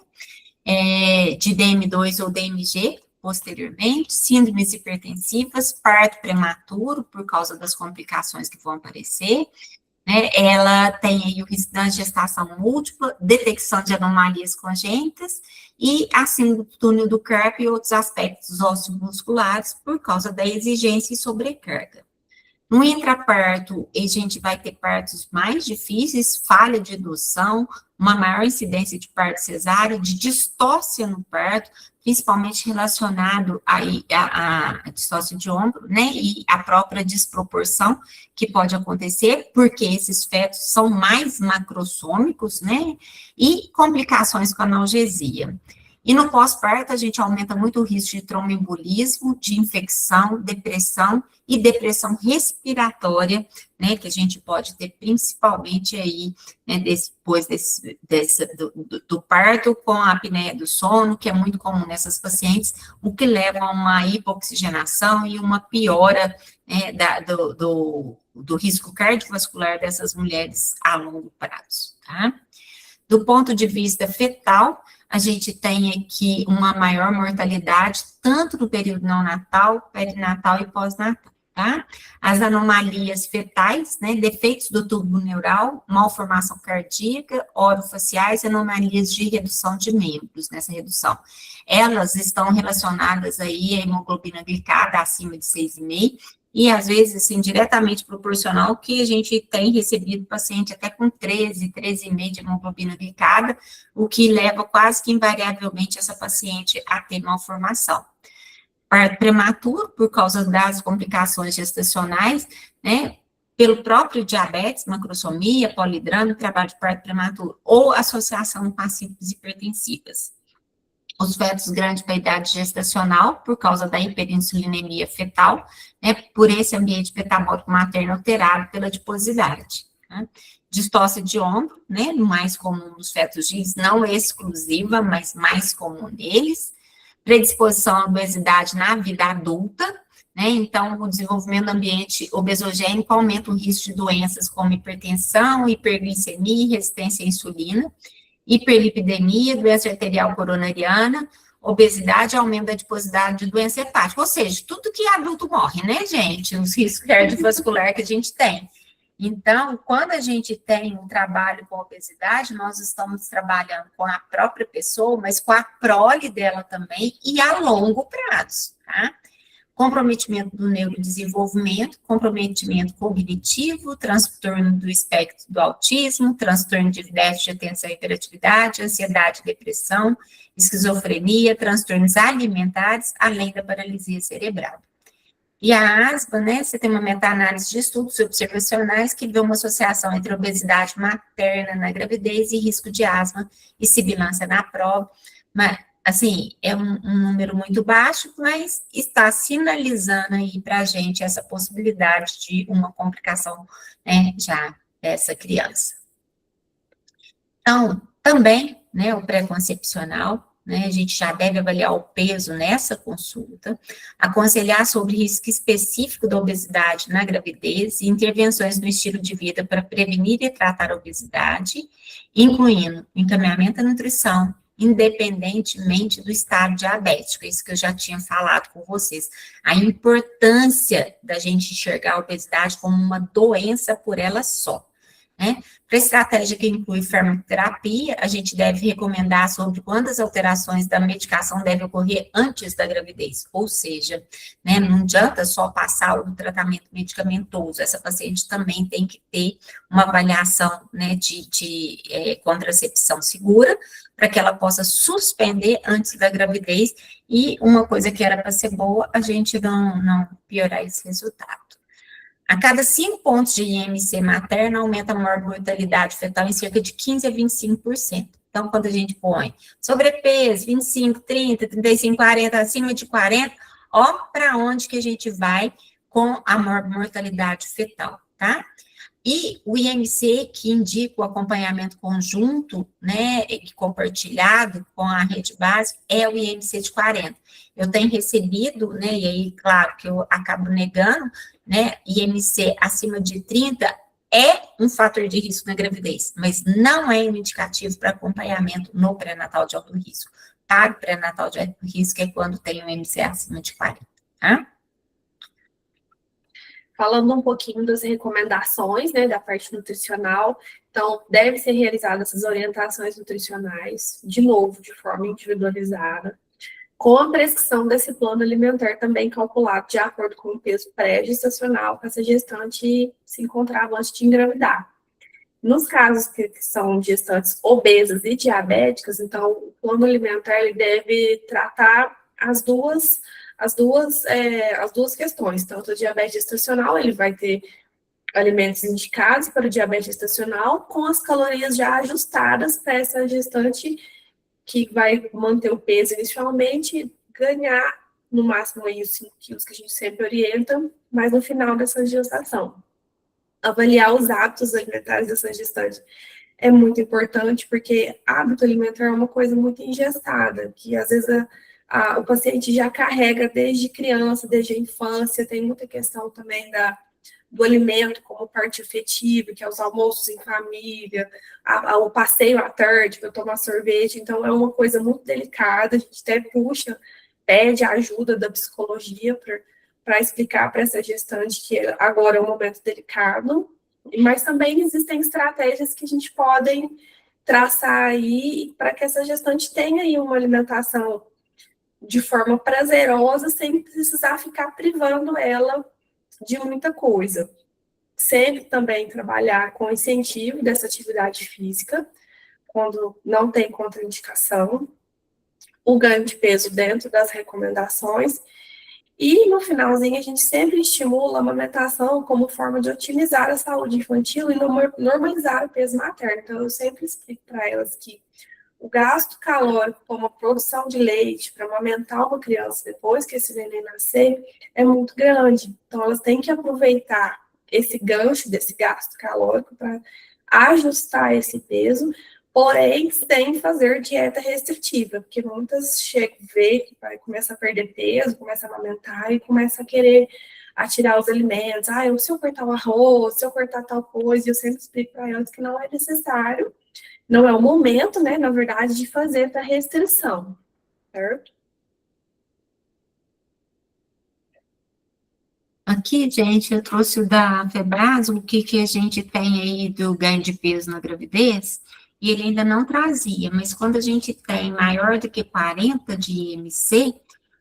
Speaker 2: De DM2 ou DMG, posteriormente, síndromes hipertensivas, parto prematuro, por causa das complicações que vão aparecer, né? Ela tem aí o risco da gestação múltipla, detecção de anomalias congênitas e a síndrome do túnel do Carpo e outros aspectos osteomusculares por causa da exigência e sobrecarga. No intraparto, a gente vai ter partos mais difíceis, falha de indução, uma maior incidência de parto cesárea, de distócia no parto, principalmente relacionado aí a distócia de ombro, né, e a própria desproporção que pode acontecer, porque esses fetos são mais macrossômicos, né, e complicações com analgesia. E no pós-parto, a gente aumenta muito o risco de tromboembolismo, de infecção, depressão e depressão respiratória, né, que a gente pode ter principalmente aí, né, depois do parto com a apneia do sono, que é muito comum nessas pacientes, o que leva a uma hipoxigenação e uma piora, né, do risco cardiovascular dessas mulheres a longo prazo, tá? Do ponto de vista fetal, a gente tem aqui uma maior mortalidade, tanto no período neonatal, perinatal e pós-natal, tá? As anomalias fetais, né, defeitos do tubo neural, malformação cardíaca, orofaciais, anomalias de redução de membros, nessa redução. Elas estão relacionadas aí à hemoglobina glicada acima de 6,5, e às vezes, assim, diretamente proporcional que a gente tem recebido paciente até com 13,5 de hemoglobina glicada, o que leva quase que invariavelmente essa paciente a ter malformação. Parto prematuro, por causa das complicações gestacionais, né, pelo próprio diabetes, macrosomia, polidrama, trabalho de parto prematuro, ou associação com as síndromes hipertensivas. Os fetos grandes para a idade gestacional, por causa da hiperinsulinemia fetal, né, por esse ambiente metabólico materno alterado pela adiposidade. Né. Distócia de ombro, né, mais comum nos fetos GIS, não exclusiva, mas mais comum neles. Predisposição à obesidade na vida adulta, né, então o desenvolvimento do ambiente obesogênico aumenta o risco de doenças como hipertensão, hiperglicemia, resistência à insulina, hiperlipidemia, doença arterial coronariana, obesidade, aumento da adiposidade de doença hepática, ou seja, tudo que adulto morre, né, gente, os riscos cardiovasculares que a gente tem. Então, quando a gente tem um trabalho com obesidade, nós estamos trabalhando com a própria pessoa, mas com a prole dela também e a longo prazo, tá? Comprometimento do neurodesenvolvimento, comprometimento cognitivo, transtorno do espectro do autismo, transtorno de déficit de atenção e hiperatividade, ansiedade, depressão, esquizofrenia, transtornos alimentares, além da paralisia cerebral. E a asma, né, você tem uma meta-análise de estudos observacionais que vê uma associação entre obesidade materna na gravidez e risco de asma e sibilância na prova, mas, assim, é um número muito baixo, mas está sinalizando aí para a gente essa possibilidade de uma complicação, né, já dessa criança. Então, também, né, o pré-concepcional, né, a gente já deve avaliar o peso nessa consulta, aconselhar sobre risco específico da obesidade na gravidez e intervenções no estilo de vida para prevenir e tratar a obesidade, incluindo encaminhamento à nutrição, independentemente do estado diabético, isso que eu já tinha falado com vocês, a importância da gente enxergar a obesidade como uma doença por ela só. Né? Para a estratégia que inclui farmacoterapia, a gente deve recomendar sobre quantas alterações da medicação devem ocorrer antes da gravidez, ou seja, né, não adianta só passar o tratamento medicamentoso, essa paciente também tem que ter uma avaliação, né, de contracepção segura, para que ela possa suspender antes da gravidez, e uma coisa que era para ser boa, a gente não piorar esse resultado. A cada 5 pontos de IMC materno, aumenta a mortalidade fetal em cerca de 15% a 25%. Então, quando a gente põe sobrepeso, 25, 30, 35, 40, acima de 40, ó para onde que a gente vai com a mortalidade fetal, tá? E o IMC, que indica o acompanhamento conjunto, né, e compartilhado com a rede básica, é o IMC de 40. Eu tenho recebido, né, e aí, claro, que eu acabo negando, né, IMC acima de 30 é um fator de risco na gravidez, mas não é indicativo para acompanhamento no pré-natal de alto risco. Para o pré-natal de alto risco é quando tem o IMC acima de 40, tá?
Speaker 5: Falando um pouquinho das recomendações, né, da parte nutricional, então, deve ser realizadas essas orientações nutricionais, de novo, de forma individualizada, com a prescrição desse plano alimentar também calculado de acordo com o peso pré-gestacional que essa gestante se encontrava antes de engravidar. Nos casos que são gestantes obesas e diabéticas, então, o plano alimentar ele deve tratar as duas questões, tanto o diabetes gestacional, ele vai ter alimentos indicados para o diabetes gestacional, com as calorias já ajustadas para essa gestante que vai manter o peso inicialmente, ganhar no máximo aí os 5 quilos que a gente sempre orienta, mas no final dessa gestação. Avaliar os hábitos alimentares dessa gestante é muito importante, porque hábito alimentar é uma coisa muito ingestada, que às vezes o paciente já carrega desde criança, desde a infância, tem muita questão também do alimento como parte afetiva, que é os almoços em família, o passeio à tarde para tomar sorvete, então é uma coisa muito delicada, a gente até pede a ajuda da psicologia para explicar para essa gestante que agora é um momento delicado, mas também existem estratégias que a gente pode traçar aí para que essa gestante tenha aí uma alimentação de forma prazerosa, sem precisar ficar privando ela de muita coisa. Sempre também trabalhar com incentivo dessa atividade física, quando não tem contraindicação, o ganho de peso dentro das recomendações, e no finalzinho a gente sempre estimula a amamentação como forma de otimizar a saúde infantil e normalizar o peso materno. Então, eu sempre explico para elas que o gasto calórico como a produção de leite para amamentar uma criança depois que esse neném nascer é muito grande. Então, elas têm que aproveitar esse gancho desse gasto calórico para ajustar esse peso, porém, sem fazer dieta restritiva, porque muitas chegam a ver que vai começar a perder peso, começa a amamentar e começa a querer atirar os alimentos. Se eu cortar o arroz, se eu cortar tal coisa, eu sempre explico para elas que não é necessário, não é o momento, né, na verdade, de fazer essa restrição, certo?
Speaker 2: Aqui, gente, eu trouxe da Febras o que a gente tem aí do ganho de peso na gravidez, e ele ainda não trazia, mas quando a gente tem maior do que 40 de IMC,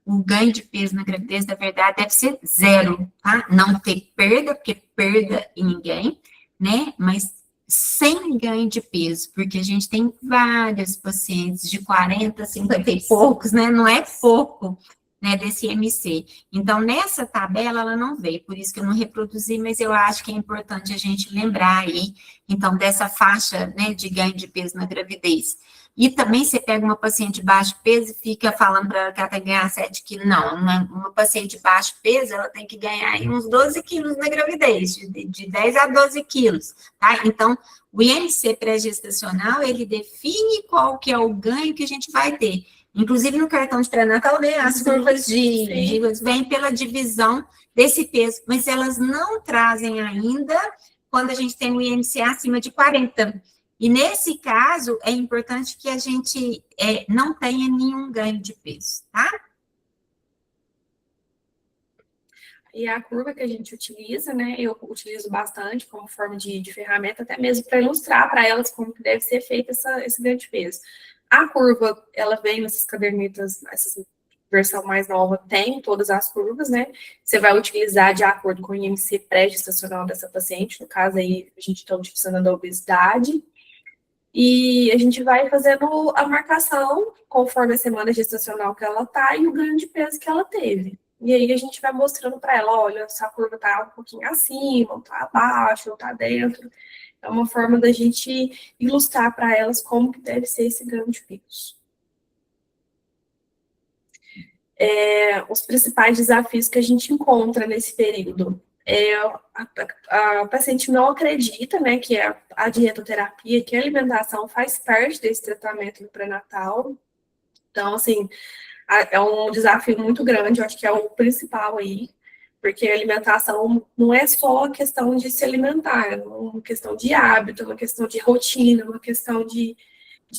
Speaker 2: o ganho de peso na gravidez, na verdade, deve ser 0, tá? Não ter perda, porque perda em ninguém, né? Mas sem ganho de peso, porque a gente tem vários pacientes de 40, 50 e poucos, né? Não é pouco, né, desse IMC. Então, nessa tabela, ela não veio, por isso que eu não reproduzi, mas eu acho que é importante a gente lembrar aí, então, dessa faixa, né, de ganho de peso na gravidez. E também você pega uma paciente de baixo peso e fica falando para ela que ela tem que ganhar 7 quilos. Não, uma paciente de baixo peso, ela tem que ganhar aí uns 12 quilos na gravidez, de 10 a 12 quilos, tá? Então, o IMC pré-gestacional, ele define qual que é o ganho que a gente vai ter. Inclusive, no cartão de pré-natal, né, as curvas vêm pela divisão desse peso, mas elas não trazem ainda quando a gente tem o IMC acima de 40. E nesse caso, é importante que a gente não tenha nenhum ganho de peso, tá?
Speaker 5: E a curva que a gente utiliza, né, eu utilizo bastante como forma de ferramenta, até mesmo para ilustrar para elas como que deve ser feito esse ganho de peso. A curva, ela vem nessas cadernetas, essa versão mais nova tem todas as curvas, né? Você vai utilizar de acordo com o IMC pré-gestacional dessa paciente, no caso aí, a gente está utilizando a obesidade, e a gente vai fazendo a marcação conforme a semana gestacional que ela tá e o ganho de peso que ela teve. E aí a gente vai mostrando para ela, olha, essa curva tá um pouquinho acima, ou tá abaixo, ou tá dentro. É uma forma da gente ilustrar para elas como que deve ser esse ganho de peso. Os principais desafios que a gente encontra nesse período. A paciente não acredita, né, que a dietoterapia, que a alimentação faz parte desse tratamento no pré-natal. Então, assim, é um desafio muito grande, eu acho que é o principal aí, porque a alimentação não é só a questão de se alimentar, é uma questão de hábito, é uma questão de rotina, é uma questão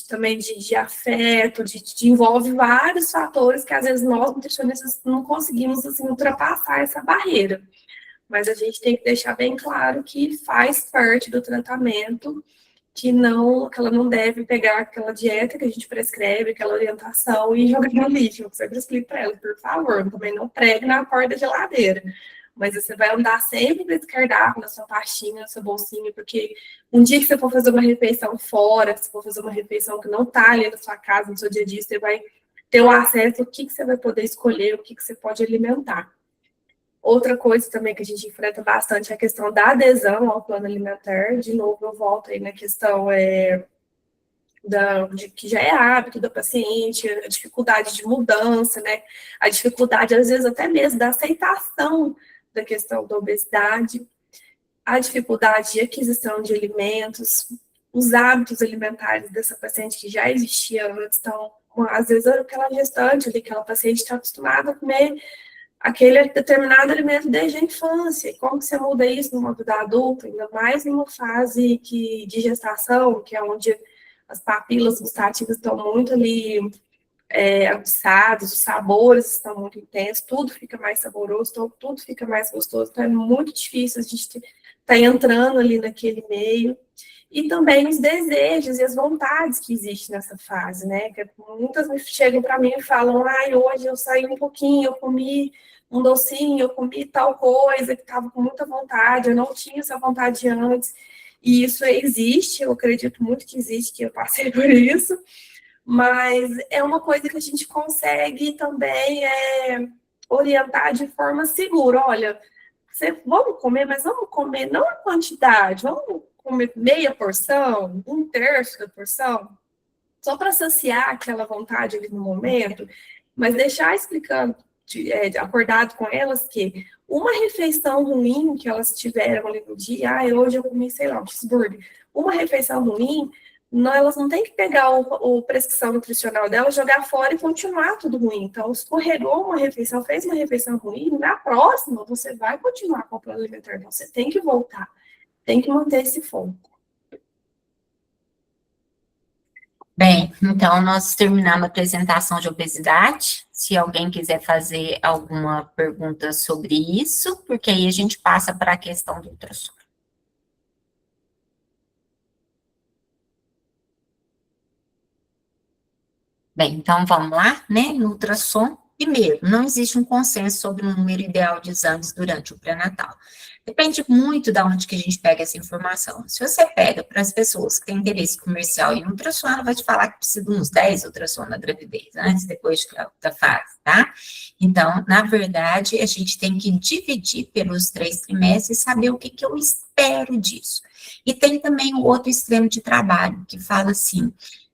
Speaker 5: também de afeto, envolve vários fatores que às vezes nós, nutricionistas, não conseguimos assim, ultrapassar essa barreira. Mas a gente tem que deixar bem claro que faz parte do tratamento, que ela não deve pegar aquela dieta que a gente prescreve, aquela orientação e jogar no lixo. Eu sempre explico para ela, por favor, também não pregue na porta da geladeira. Mas você vai andar sempre com esse cardápio na sua pastinha, na sua bolsinha, porque um dia que você for fazer uma refeição fora, se for fazer uma refeição que não está ali na sua casa, no seu dia a dia, você vai ter o acesso ao que você vai poder escolher, o que você pode alimentar. Outra coisa também que a gente enfrenta bastante é a questão da adesão ao plano alimentar. De novo, eu volto aí na questão de que já é hábito da paciente, a dificuldade de mudança, né? A dificuldade, às vezes, até mesmo da aceitação da questão da obesidade, a dificuldade de aquisição de alimentos, os hábitos alimentares dessa paciente que já existia antes. Então, às vezes, aquela gestante, aquela paciente está acostumada a comer aquele determinado alimento desde a infância. E como que você muda isso numa vida adulta, ainda mais numa fase de gestação, que é onde as papilas gustativas estão muito ali aguçadas, os sabores estão muito intensos, tudo fica mais saboroso, então, tudo fica mais gostoso. Então é muito difícil a gente estar entrando ali naquele meio. E também os desejos e as vontades que existem nessa fase, né? Que muitas chegam para mim e falam, hoje eu saí um pouquinho, eu comi um docinho, eu comi tal coisa que estava com muita vontade, eu não tinha essa vontade antes, e isso existe, eu acredito muito que existe, que eu passei por isso, mas é uma coisa que a gente consegue também orientar de forma segura. Olha, vamos comer, mas vamos comer não a quantidade, vamos comer meia porção, um terço da porção, só para saciar aquela vontade ali no momento, mas deixar explicando, acordado com elas que uma refeição ruim que elas tiveram ali no dia, hoje eu comi, sei lá, um cheeseburger, uma refeição ruim, não, elas não têm que pegar o prescrição nutricional dela, jogar fora e continuar tudo ruim. Então, escorregou uma refeição, fez uma refeição ruim, na próxima você vai continuar com o plano alimentar. Então, você tem que voltar, tem que manter esse foco.
Speaker 2: Bem, então nós terminamos a apresentação de obesidade. Se alguém quiser fazer alguma pergunta sobre isso, porque aí a gente passa para a questão do ultrassom. Bem, então vamos lá, né? No ultrassom, primeiro, não existe um consenso sobre o número ideal de exames durante o pré-natal. Depende muito de onde que a gente pega essa informação. Se você pega para as pessoas que têm interesse comercial em ultrassom, ela vai te falar que precisa de uns 10 ultrassom na gravidez, antes e depois da fase, tá? Então, na verdade, a gente tem que dividir pelos 3 trimestres e saber o que eu espero disso. E tem também o outro extremo de trabalho, que fala assim,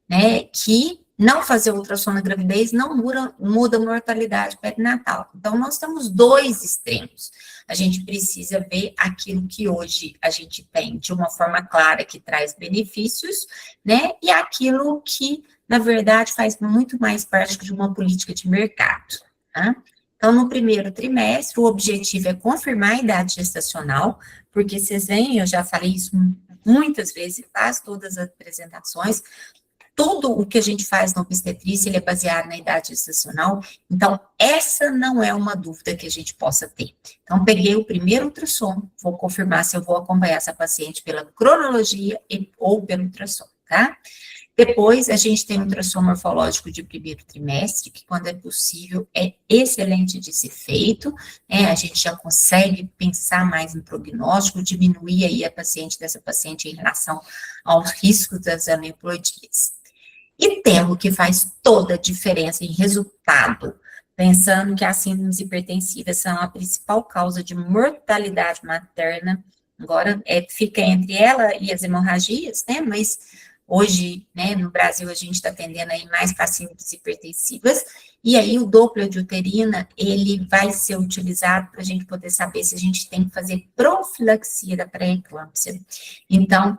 Speaker 2: né, que não fazer ultrassom na gravidez não muda a mortalidade perinatal. Então, nós temos 2 extremos. A gente precisa ver aquilo que hoje a gente tem de uma forma clara, que traz benefícios, né? E aquilo que, na verdade, faz muito mais parte de uma política de mercado, tá? Então, no primeiro trimestre, o objetivo é confirmar a idade gestacional, porque vocês veem, eu já falei isso muitas vezes, faz todas as apresentações, tudo o que a gente faz na obstetrícia, ele é baseado na idade gestacional, então essa não é uma dúvida que a gente possa ter. Então, peguei o primeiro ultrassom, vou confirmar se eu vou acompanhar essa paciente pela cronologia ou pelo ultrassom, tá? Depois, a gente tem o ultrassom morfológico de primeiro trimestre, que quando é possível, é excelente de ser feito, né? A gente já consegue pensar mais em prognóstico, diminuir aí dessa paciente em relação aos riscos das aneuploidias. E temos que faz toda a diferença em resultado, pensando que as síndromes hipertensivas são a principal causa de mortalidade materna, agora fica entre ela e as hemorragias, né, mas hoje, né, no Brasil a gente está atendendo aí mais para síndromes hipertensivas, e aí o Doppler de uterina, ele vai ser utilizado para a gente poder saber se a gente tem que fazer profilaxia da pré-eclâmpsia. Então,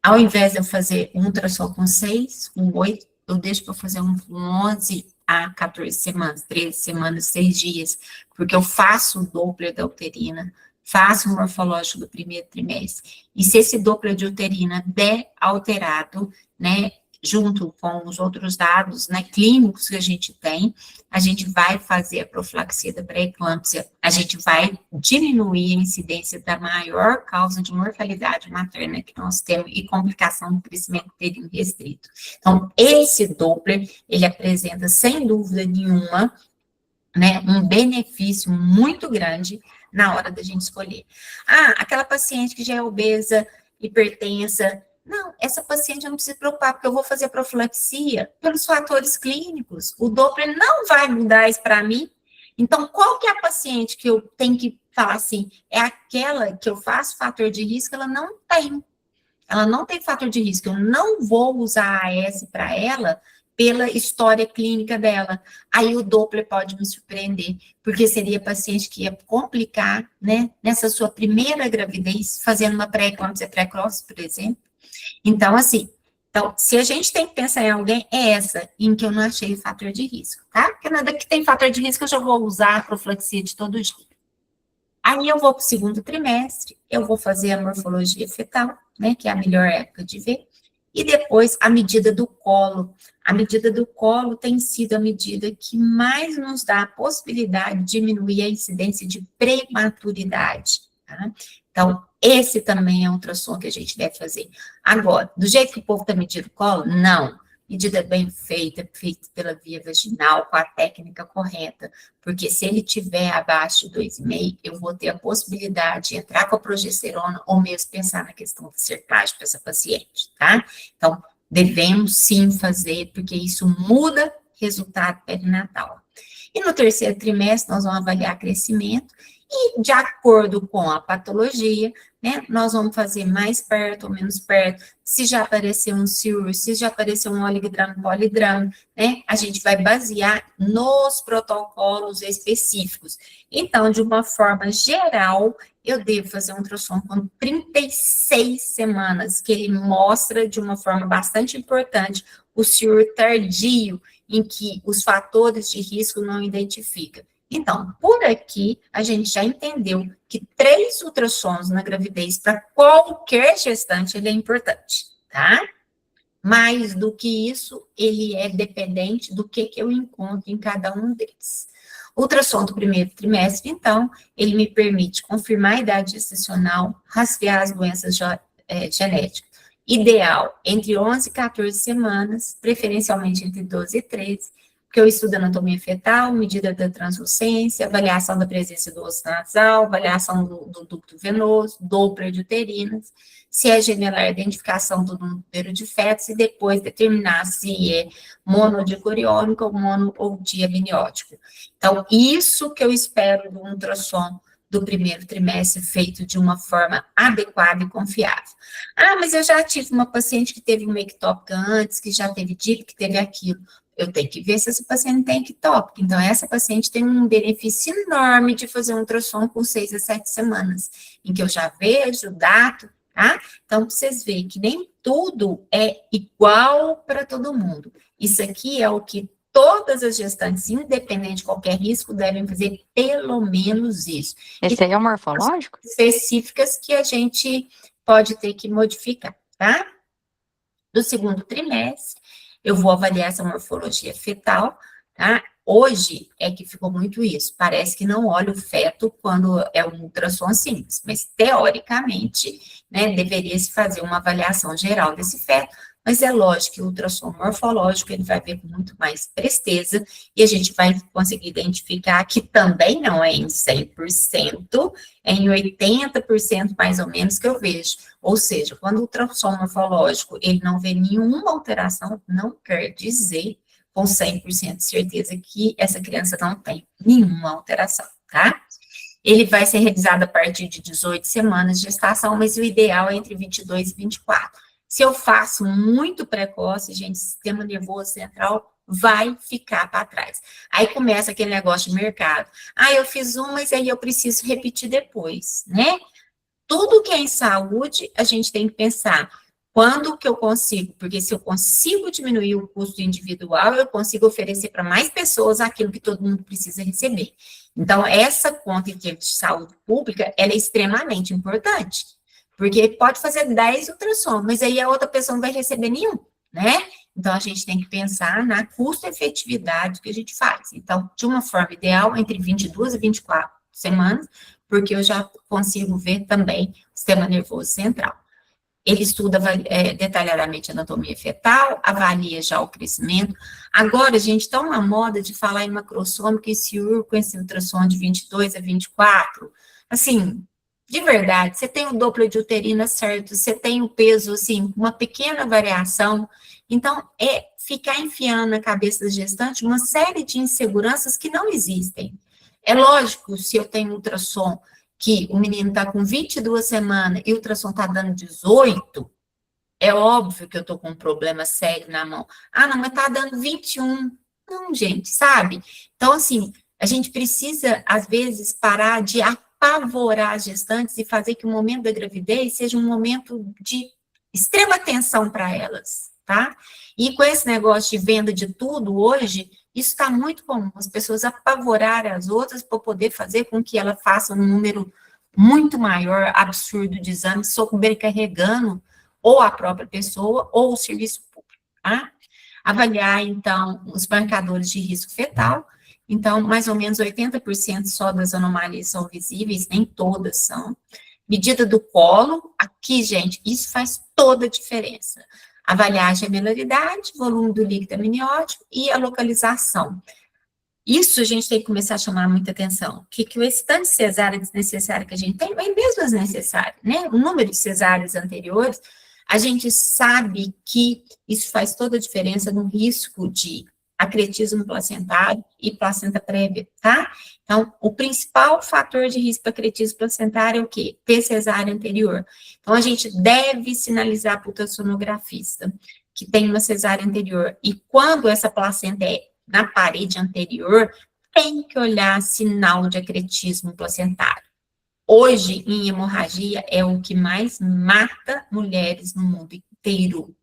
Speaker 2: ao invés de eu fazer um ultrassom com 6, com 8, eu deixo para fazer um com 11 a 14 semanas, 13 semanas, 6 dias, porque eu faço o Doppler da uterina, faço o morfológico do primeiro trimestre. E se esse Doppler de uterina der alterado, né, junto com os outros dados, né, clínicos que a gente tem, a gente vai fazer a profilaxia da pré-eclâmpsia, a gente vai diminuir a incidência da maior causa de mortalidade materna que nós temos e complicação do crescimento uterino restrito. Então, esse Doppler, ele apresenta, sem dúvida nenhuma, né, um benefício muito grande na hora da gente escolher. Aquela paciente que já é obesa, hipertensa, não, essa paciente eu não precisa se preocupar, porque eu vou fazer profilaxia pelos fatores clínicos. O Doppler não vai mudar isso para mim. Então, qual que é a paciente que eu tenho que falar assim? É aquela que eu faço fator de risco, ela não tem. Ela não tem fator de risco. Eu não vou usar a AS para ela pela história clínica dela. Aí o Doppler pode me surpreender, porque seria paciente que ia complicar, né, nessa sua primeira gravidez, fazendo uma pré-eclâmpsia precoce, por exemplo. Então, assim, se a gente tem que pensar em alguém, é essa, em que eu não achei fator de risco, tá? Porque nada que tem fator de risco, eu já vou usar a profilaxia de todo jeito. Aí eu vou para o segundo trimestre, eu vou fazer a morfologia fetal, né, que é a melhor época de ver, e depois a medida do colo. A medida do colo tem sido a medida que mais nos dá a possibilidade de diminuir a incidência de prematuridade, tá? Então, esse também é um ultrassom que a gente deve fazer. Agora, do jeito que o povo está medindo o colo, não. medida bem feita, feita pela via vaginal, com a técnica correta, porque se ele tiver abaixo de 2,5, eu vou ter a possibilidade de entrar com a progesterona ou mesmo pensar na questão da cerclagem para essa paciente, tá? Então, devemos sim fazer, porque isso muda resultado perinatal. E no terceiro trimestre, nós vamos avaliar crescimento, e de acordo com a patologia, né, nós vamos fazer mais perto ou menos perto, se já apareceu um SIUR, se já apareceu um oligodrama, polidrama, né, a gente vai basear nos protocolos específicos. Então, de uma forma geral, eu devo fazer um ultrassom com 36 semanas, que ele mostra de uma forma bastante importante o SIUR tardio, em que os fatores de risco não identificam. Então, por aqui, a gente já entendeu que 3 ultrassons na gravidez para qualquer gestante, ele é importante, tá? Mais do que isso, ele é dependente do que eu encontro em cada um deles. O ultrassom do primeiro trimestre, então, ele me permite confirmar a idade gestacional, rastrear as doenças genéticas. Ideal, entre 11 e 14 semanas, preferencialmente entre 12 e 13, porque eu estudo anatomia fetal, medida da translucência, avaliação da presença do osso nasal, avaliação do ducto venoso, Doppler de uterinas, se é gemelar, identificação do número de fetos, e depois determinar se é monodicoriônico ou mono ou diamniótico. Então, isso que eu espero do ultrassom do primeiro trimestre, feito de uma forma adequada e confiável. Ah, mas eu já tive uma paciente que teve uma ectópica antes, que já teve DIP, que teve aquilo. Eu tenho que ver se essa paciente tem ectópica. Então, essa paciente tem um benefício enorme de fazer um ultrassom com 6 a 7 semanas, em que eu já vejo o dado, tá? Então, para vocês verem que nem tudo é igual para todo mundo. Isso aqui é o que todas as gestantes, independente de qualquer risco, devem fazer pelo menos isso.
Speaker 6: Esse aí é o morfológico?
Speaker 2: Específicas que a gente pode ter que modificar, tá? Do segundo trimestre, eu vou avaliar essa morfologia fetal, tá? Hoje é que ficou muito isso, parece que não olha o feto quando é um ultrassom simples, mas teoricamente, né, deveria se fazer uma avaliação geral desse feto, mas é lógico que o ultrassom morfológico ele vai ver com muito mais presteza e a gente vai conseguir identificar que também não é em 100%, é em 80% mais ou menos que eu vejo. Ou seja, quando o ultrassom morfológico ele não vê nenhuma alteração, não quer dizer com 100% de certeza que essa criança não tem nenhuma alteração, tá? Ele vai ser revisado a partir de 18 semanas de gestação, mas o ideal é entre 22 e 24. Se eu faço muito precoce, gente, o sistema nervoso central vai ficar para trás. Aí começa aquele negócio de mercado. Ah, eu fiz um, mas aí eu preciso repetir depois, né? Tudo que é em saúde, a gente tem que pensar quando que eu consigo, porque se eu consigo diminuir o custo individual, eu consigo oferecer para mais pessoas aquilo que todo mundo precisa receber. Então, essa conta em termos de saúde pública, ela é extremamente importante. Porque pode fazer 10 ultrassons, mas aí a outra pessoa não vai receber nenhum, né? Então, a gente tem que pensar na custo-efetividade que a gente faz. Então, de uma forma ideal, entre 22 e 24 semanas, porque eu já consigo ver também o sistema nervoso central. Ele estuda detalhadamente a anatomia fetal, avalia já o crescimento. Agora, a gente está uma moda de falar em macrossômica e SIUR com esse ultrassom de 22 a 24. Assim, de verdade, você tem o Doppler de uterina certo, você tem o peso, assim, uma pequena variação. Então, é ficar enfiando na cabeça da gestante uma série de inseguranças que não existem. É lógico, se eu tenho ultrassom que o menino está com 22 semanas e o ultrassom está dando 18, é óbvio que eu estou com um problema sério na mão. Ah, não, mas está dando 21. Não, gente, sabe? Então, assim, a gente precisa, às vezes, parar de apavorar as gestantes e fazer que o momento da gravidez seja um momento de extrema atenção para elas, tá? E com esse negócio de venda de tudo hoje, isso está muito comum, as pessoas apavorarem as outras para poder fazer com que ela faça um número muito maior, absurdo de exames, sobrecarregando ou a própria pessoa ou o serviço público, tá? Avaliar, então, os marcadores de risco fetal. Então, mais ou menos 80% só das anomalias são visíveis, nem todas são. Medida do colo, aqui, gente, isso faz toda a diferença. avaliar a gemelaridade, volume do líquido amniótico e a localização. Isso a gente tem que começar a chamar muita atenção, que o excitante cesárea desnecessária que a gente tem, vem mesmo as necessárias, né? O número de cesáreas anteriores, a gente sabe que isso faz toda a diferença no risco de acretismo placentário e placenta prévia, tá? Então, o principal fator de risco para acretismo placentário é o quê? Ter cesárea anterior. Então, a gente deve sinalizar para o ultrassonografista que tem uma cesárea anterior. E quando essa placenta é na parede anterior, tem que olhar sinal de acretismo placentário. Hoje, em hemorragia, é o que mais mata mulheres no mundo inteiro.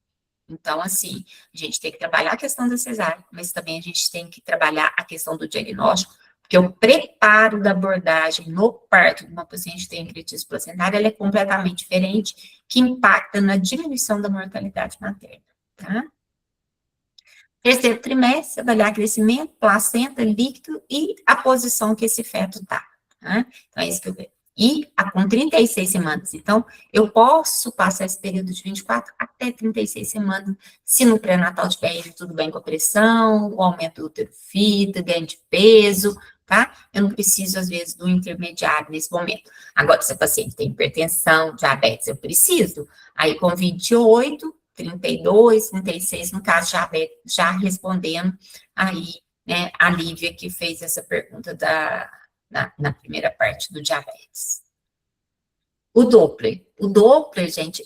Speaker 2: Então, assim, a gente tem que trabalhar a questão da cesárea, mas também a gente tem que trabalhar a questão do diagnóstico, porque o preparo da abordagem no parto de uma paciente que tem acretismo placentário, ela é completamente diferente, que impacta na diminuição da mortalidade materna, tá? Terceiro trimestre, avaliar crescimento, placenta, líquido e a posição que esse feto está, tá? Então, é isso que eu vejo. E com 36 semanas. Então, eu posso passar esse período de 24 até 36 semanas, se no pré-natal tiver ido tudo bem com a pressão, o aumento do útero fita, ganho de peso, tá? Eu não preciso, às vezes, do intermediário nesse momento. Agora, se a paciente tem hipertensão, diabetes, eu preciso. Aí, com 28, 32, 36, no caso, já respondendo aí, né, a Lívia que fez essa pergunta na primeira parte do diabetes. O Doppler, gente,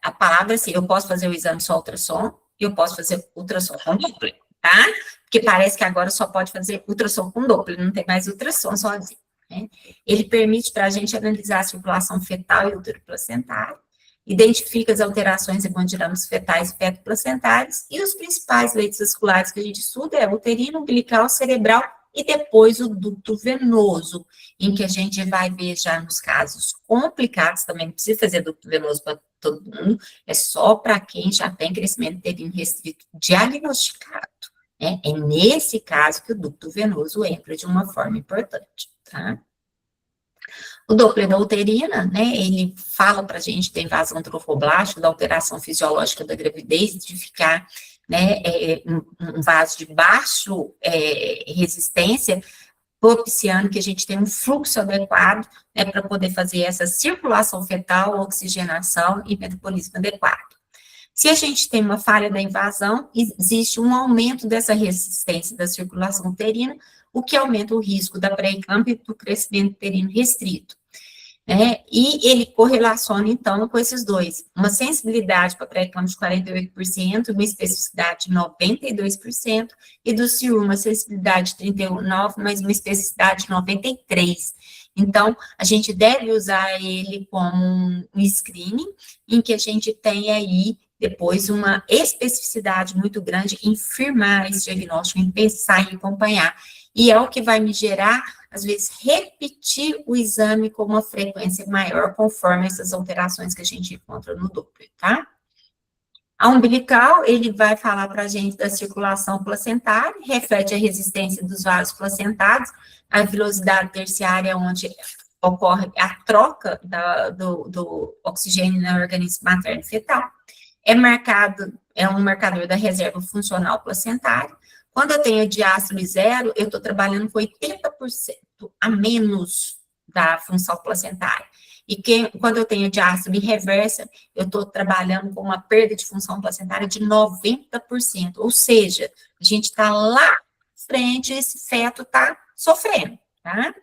Speaker 2: a palavra assim, eu posso fazer o exame só ultrassom, e eu posso fazer ultrassom com Doppler, tá? Porque parece que agora só pode fazer ultrassom com Doppler, não tem mais ultrassom sozinho, né? Ele permite para a gente analisar a circulação fetal e útero placentário, identifica as alterações hemodinâmicas fetais e feto-placentários, e os principais leitos vasculares que a gente estuda é uterino, umbilical, cerebral, e depois o ducto venoso, em que a gente vai ver já nos casos complicados, também não precisa fazer ducto venoso para todo mundo, é só para quem já tem crescimento uterino restrito diagnosticado, né? É nesse caso que o ducto venoso entra de uma forma importante, tá? O Doppler da uterina, né, ele fala para a gente da invasão trofoblástica, da alteração fisiológica da gravidez, de ficar, né, um vaso de baixo resistência, propiciando que a gente tenha um fluxo adequado, né, para poder fazer essa circulação fetal, oxigenação e metabolismo adequado. Se a gente tem uma falha da invasão, existe um aumento dessa resistência da circulação uterina, o que aumenta o risco da pré-eclâmpsia e do crescimento uterino restrito, né? E ele correlaciona, então, com esses dois. Uma sensibilidade para pré-eclâmpsia de 48%, uma especificidade de 92%, e do CIU uma sensibilidade de 39%, mas uma especificidade de 93%. Então, a gente deve usar ele como um screening, em que a gente tem aí, depois, uma especificidade muito grande em firmar esse diagnóstico, em pensar em acompanhar. E é o que vai me gerar, às vezes, repetir o exame com uma frequência maior, conforme essas alterações que a gente encontra no Doppler, tá? A umbilical, ele vai falar para a gente da circulação placentária, reflete a resistência dos vasos placentários, a velocidade terciária, onde ocorre a troca do oxigênio no organismo materno e fetal. É um marcador da reserva funcional placentária. Quando eu tenho diástole zero, eu estou trabalhando com 80% a menos da função placentária. E quando eu tenho diástole reversa, eu estou trabalhando com uma perda de função placentária de 90%. Ou seja, a gente está lá à frente, esse feto está sofrendo, tá?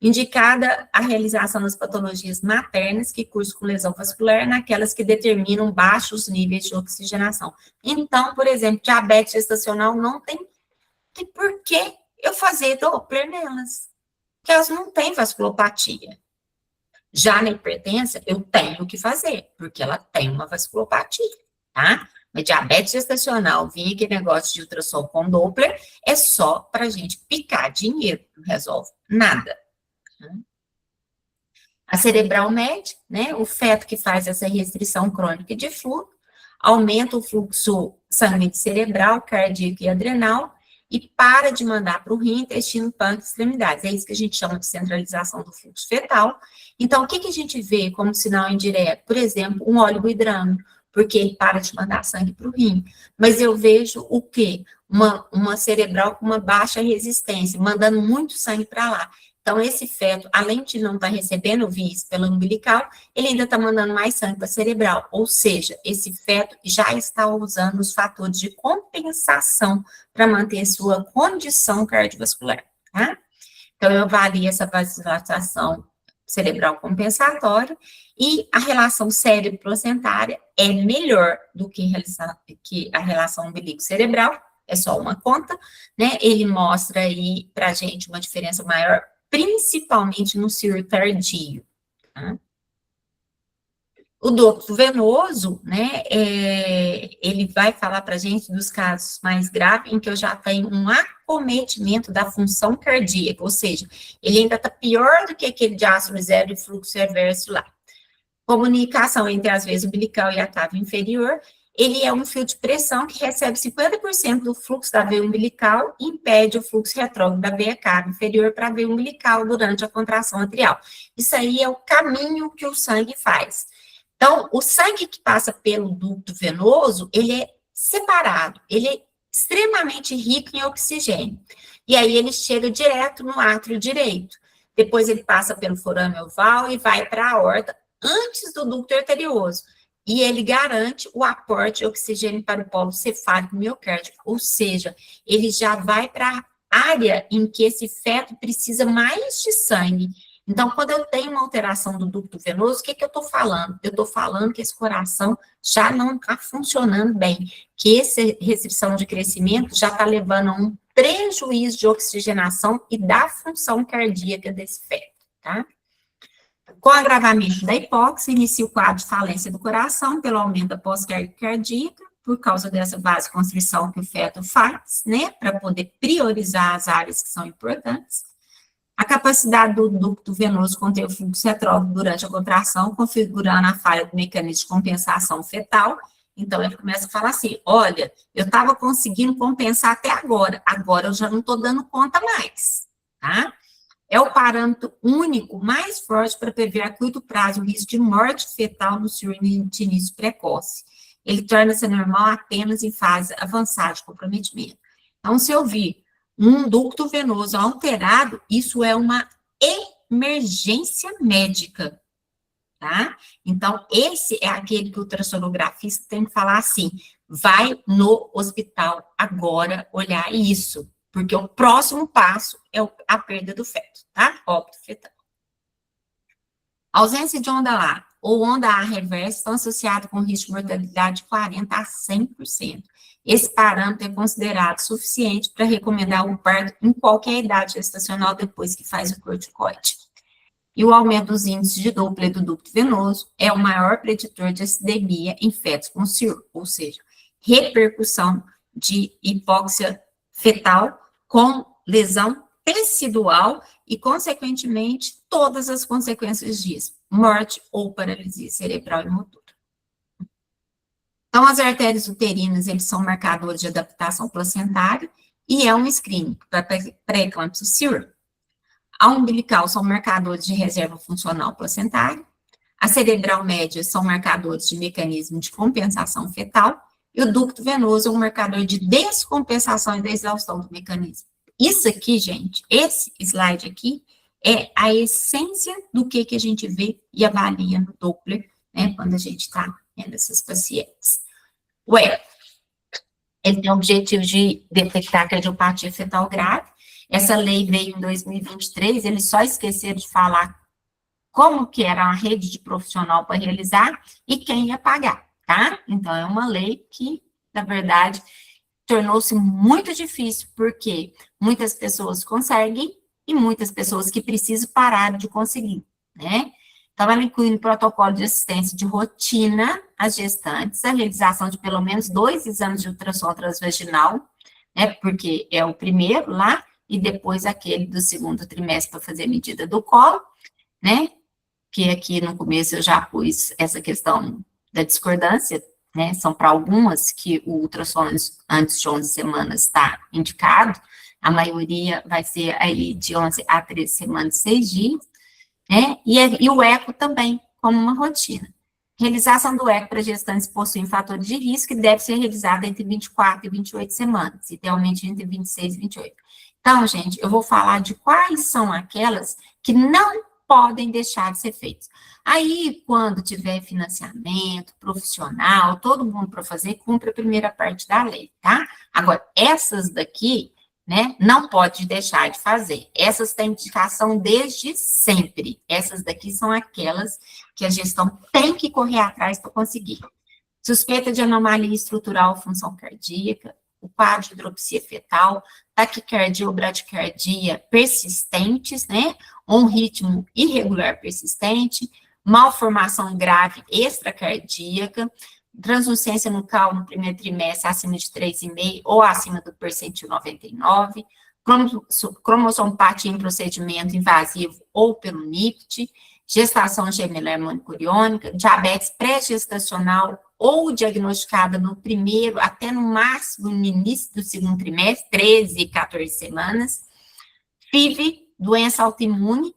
Speaker 2: Indicada a realização das patologias maternas que cursam com lesão vascular naquelas que determinam baixos níveis de oxigenação. Então, por exemplo, diabetes gestacional não tem por que eu fazer Doppler nelas, porque elas não têm vasculopatia. Já na hipertensa, eu tenho que fazer, porque ela tem uma vasculopatia, tá? Mas diabetes gestacional, vinha aquele negócio de ultrassom com Doppler, é só para a gente picar dinheiro, não resolve nada. A cerebral média, né, o feto que faz essa restrição crônica de fluido, aumenta o fluxo sanguíneo cerebral, cardíaco e adrenal, e para de mandar para o rim, intestino, pâncreas, extremidades. É isso que a gente chama de centralização do fluxo fetal. Então, o que a gente vê como sinal indireto? Por exemplo, um óleo hidrâmico. porque ele para de mandar sangue para o rim. Mas eu vejo o quê? Uma cerebral com uma baixa resistência, mandando muito sangue para lá. Então, esse feto, além de não estar recebendo vis pela umbilical, ele ainda está mandando mais sangue para a cerebral. Ou seja, esse feto já está usando os fatores de compensação para manter sua condição cardiovascular, tá? Então, eu avalio essa vasodilatação cerebral compensatória e a relação cérebro-placentária é melhor do que a relação umbilico-cerebral, é só uma conta, né? Ele mostra aí pra gente uma diferença maior, principalmente no ciro tardio, tá? O ducto venoso, né, ele vai falar para a gente dos casos mais graves em que eu já tenho um acometimento da função cardíaca, ou seja, ele ainda está pior do que aquele diástole zero e fluxo reverso lá. Comunicação entre as veias umbilical e a cava inferior, ele é um fio de pressão que recebe 50% do fluxo da veia umbilical e impede o fluxo retrógrado da veia cava inferior para a veia umbilical durante a contração atrial. Isso aí é o caminho que o sangue faz. Então, o sangue que passa pelo ducto venoso, ele é separado, ele é extremamente rico em oxigênio. E aí ele chega direto no átrio direito. Depois ele passa pelo forame oval e vai para a aorta antes do ducto arterioso. E ele garante o aporte de oxigênio para o polo cefálico miocárdico, ou seja, ele já vai para a área em que esse feto precisa mais de sangue. Então, quando eu tenho uma alteração do ducto venoso, o que eu estou falando? Eu estou falando que esse coração já não está funcionando bem, que essa restrição de crescimento já está levando a um prejuízo de oxigenação e da função cardíaca desse feto, tá? Com o agravamento da hipóxia, inicia o quadro de falência do coração pelo aumento da pós-carga cardíaca, por causa dessa vasoconstrição que o feto faz, né, para poder priorizar as áreas que são importantes. A capacidade do ducto venoso conter o fluxo retrógrado durante a contração, configurando a falha do mecanismo de compensação fetal. Então, ele começa a falar assim, olha, eu estava conseguindo compensar até agora eu já não estou dando conta mais, tá? É o parâmetro único mais forte para prever a curto prazo o risco de morte fetal no surgimento de início precoce. Ele torna-se normal apenas em fase avançada de comprometimento. Então, se eu vir um ducto venoso alterado, isso é uma emergência médica, tá? Então, esse é aquele que o ultrassonografista tem que falar assim, vai no hospital agora olhar isso, porque o próximo passo é a perda do feto, tá? Óbito fetal. Ausência de onda A ou onda A reversa estão associados com risco de mortalidade de 40% a 100%. Esse parâmetro é considerado suficiente para recomendar o parto em qualquer idade gestacional depois que faz o corticoide. E o aumento dos índices de Doppler do ducto venoso é o maior preditor de acidemia em fetos com CIR, ou seja, repercussão de hipóxia fetal com lesão tecidual e, consequentemente, todas as consequências disso, morte ou paralisia cerebral e motora. Então, as artérias uterinas, eles são marcadores de adaptação placentária e é um screening para pré-eclâmpsia CIR. A umbilical são marcadores de reserva funcional placentária. A cerebral média são marcadores de mecanismo de compensação fetal. E o ducto venoso é um marcador de descompensação e da exaustão do mecanismo. Isso aqui, gente, esse slide aqui, é a essência do que a gente vê e avalia no Doppler, né, quando a gente está vendo essas pacientes. O eco, ele tem o objetivo de detectar cardiopatia fetal grave. Essa lei veio em 2023, eles só esqueceram de falar como que era a rede de profissional para realizar e quem ia pagar, tá? Então, é uma lei que, na verdade, tornou-se muito difícil, porque muitas pessoas conseguem e muitas pessoas que precisam pararam de conseguir, né? Então, ela inclui no protocolo de assistência de rotina às gestantes, a realização de pelo menos 2 exames de ultrassom transvaginal, né? Porque é o primeiro lá, e depois aquele do segundo trimestre para fazer a medida do colo, né? Que aqui no começo eu já pus essa questão da discordância, né? São para algumas que o ultrassom antes de 11 semanas está indicado, a maioria vai ser aí de 11 a 13 semanas, 6 dias, né? E o eco também, como uma rotina. Realização do eco para gestantes que possuem fatores de risco que deve ser realizada entre 24 e 28 semanas, idealmente entre 26 e 28. Então, gente, eu vou falar de quais são aquelas que não podem deixar de ser feitas. Aí, quando tiver financiamento profissional, todo mundo para fazer, cumpre a primeira parte da lei, tá? Agora, essas daqui, né, não pode deixar de fazer. Essas têm indicação desde sempre. Essas daqui são aquelas que a gestão tem que correr atrás para conseguir. Suspeita de anomalia estrutural, função cardíaca, o quadro de hidropsia fetal, taquicardia ou bradicardia persistentes, né, ou um ritmo irregular persistente, malformação grave extracardíaca, translucência nucal no primeiro trimestre acima de 3,5 ou acima do percentil 99, cromossomopatia em procedimento invasivo ou pelo NIPT, gestação gemelar manicuriônica, diabetes pré-gestacional ou diagnosticada no primeiro, até no máximo no início do segundo trimestre, 13 e 14 semanas, FIV, doença autoimune,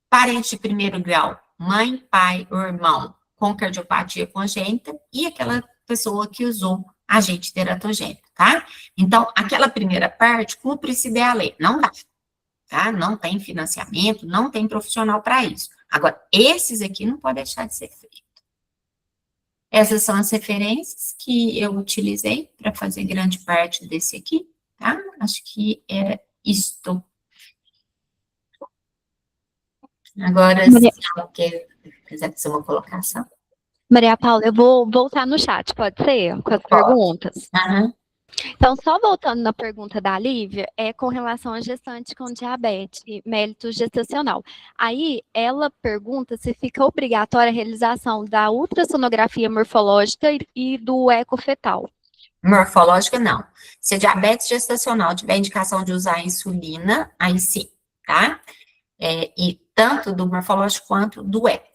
Speaker 2: parente de primeiro grau, mãe, pai ou irmão com cardiopatia congênita e aquela pessoa que usou agente teratogênico, tá? Então, aquela primeira parte, cumpre-se a lei, não dá, tá? Não tem financiamento, não tem profissional para isso. Agora, esses aqui não podem deixar de ser feitos. Essas são as referências que eu utilizei para fazer grande parte desse aqui, tá? Acho que é isto. Agora, se alguém quiser fazer uma colocação.
Speaker 3: Maria Paula, eu vou voltar no chat, pode ser? Com as perguntas?
Speaker 2: Uhum.
Speaker 3: Então, só voltando na pergunta da Lívia, é com relação à gestante com diabetes mellitus gestacional. Aí, ela pergunta se fica obrigatória a realização da ultrassonografia morfológica e do eco fetal.
Speaker 2: Morfológica, não. Se a diabetes gestacional tiver indicação de usar insulina, aí sim, tá? E tanto do morfológico quanto do eco.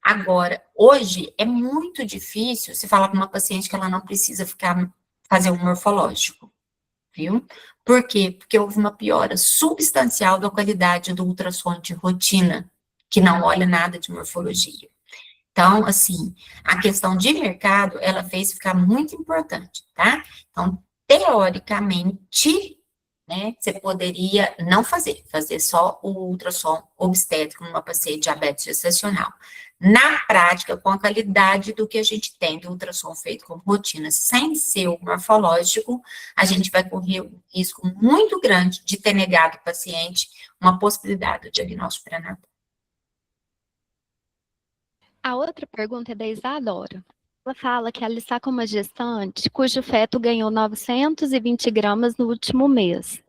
Speaker 2: Agora, hoje é muito difícil se falar para uma paciente que ela não precisa fazer um morfológico, viu? Por quê? Porque houve uma piora substancial da qualidade do ultrassom de rotina, que não olha nada de morfologia. Então, assim, a questão de mercado, ela fez ficar muito importante, tá? Então, teoricamente, né, você poderia não fazer só o ultrassom obstétrico numa paciente diabetes gestacional. Na prática, com a qualidade do que a gente tem do ultrassom feito com rotina, sem ser o morfológico, a gente vai correr um risco muito grande de ter negado ao paciente uma possibilidade do diagnóstico pré-natal.
Speaker 3: A outra pergunta é da Isadora. Ela fala que ela está com uma gestante cujo feto ganhou 920 gramas no último mês.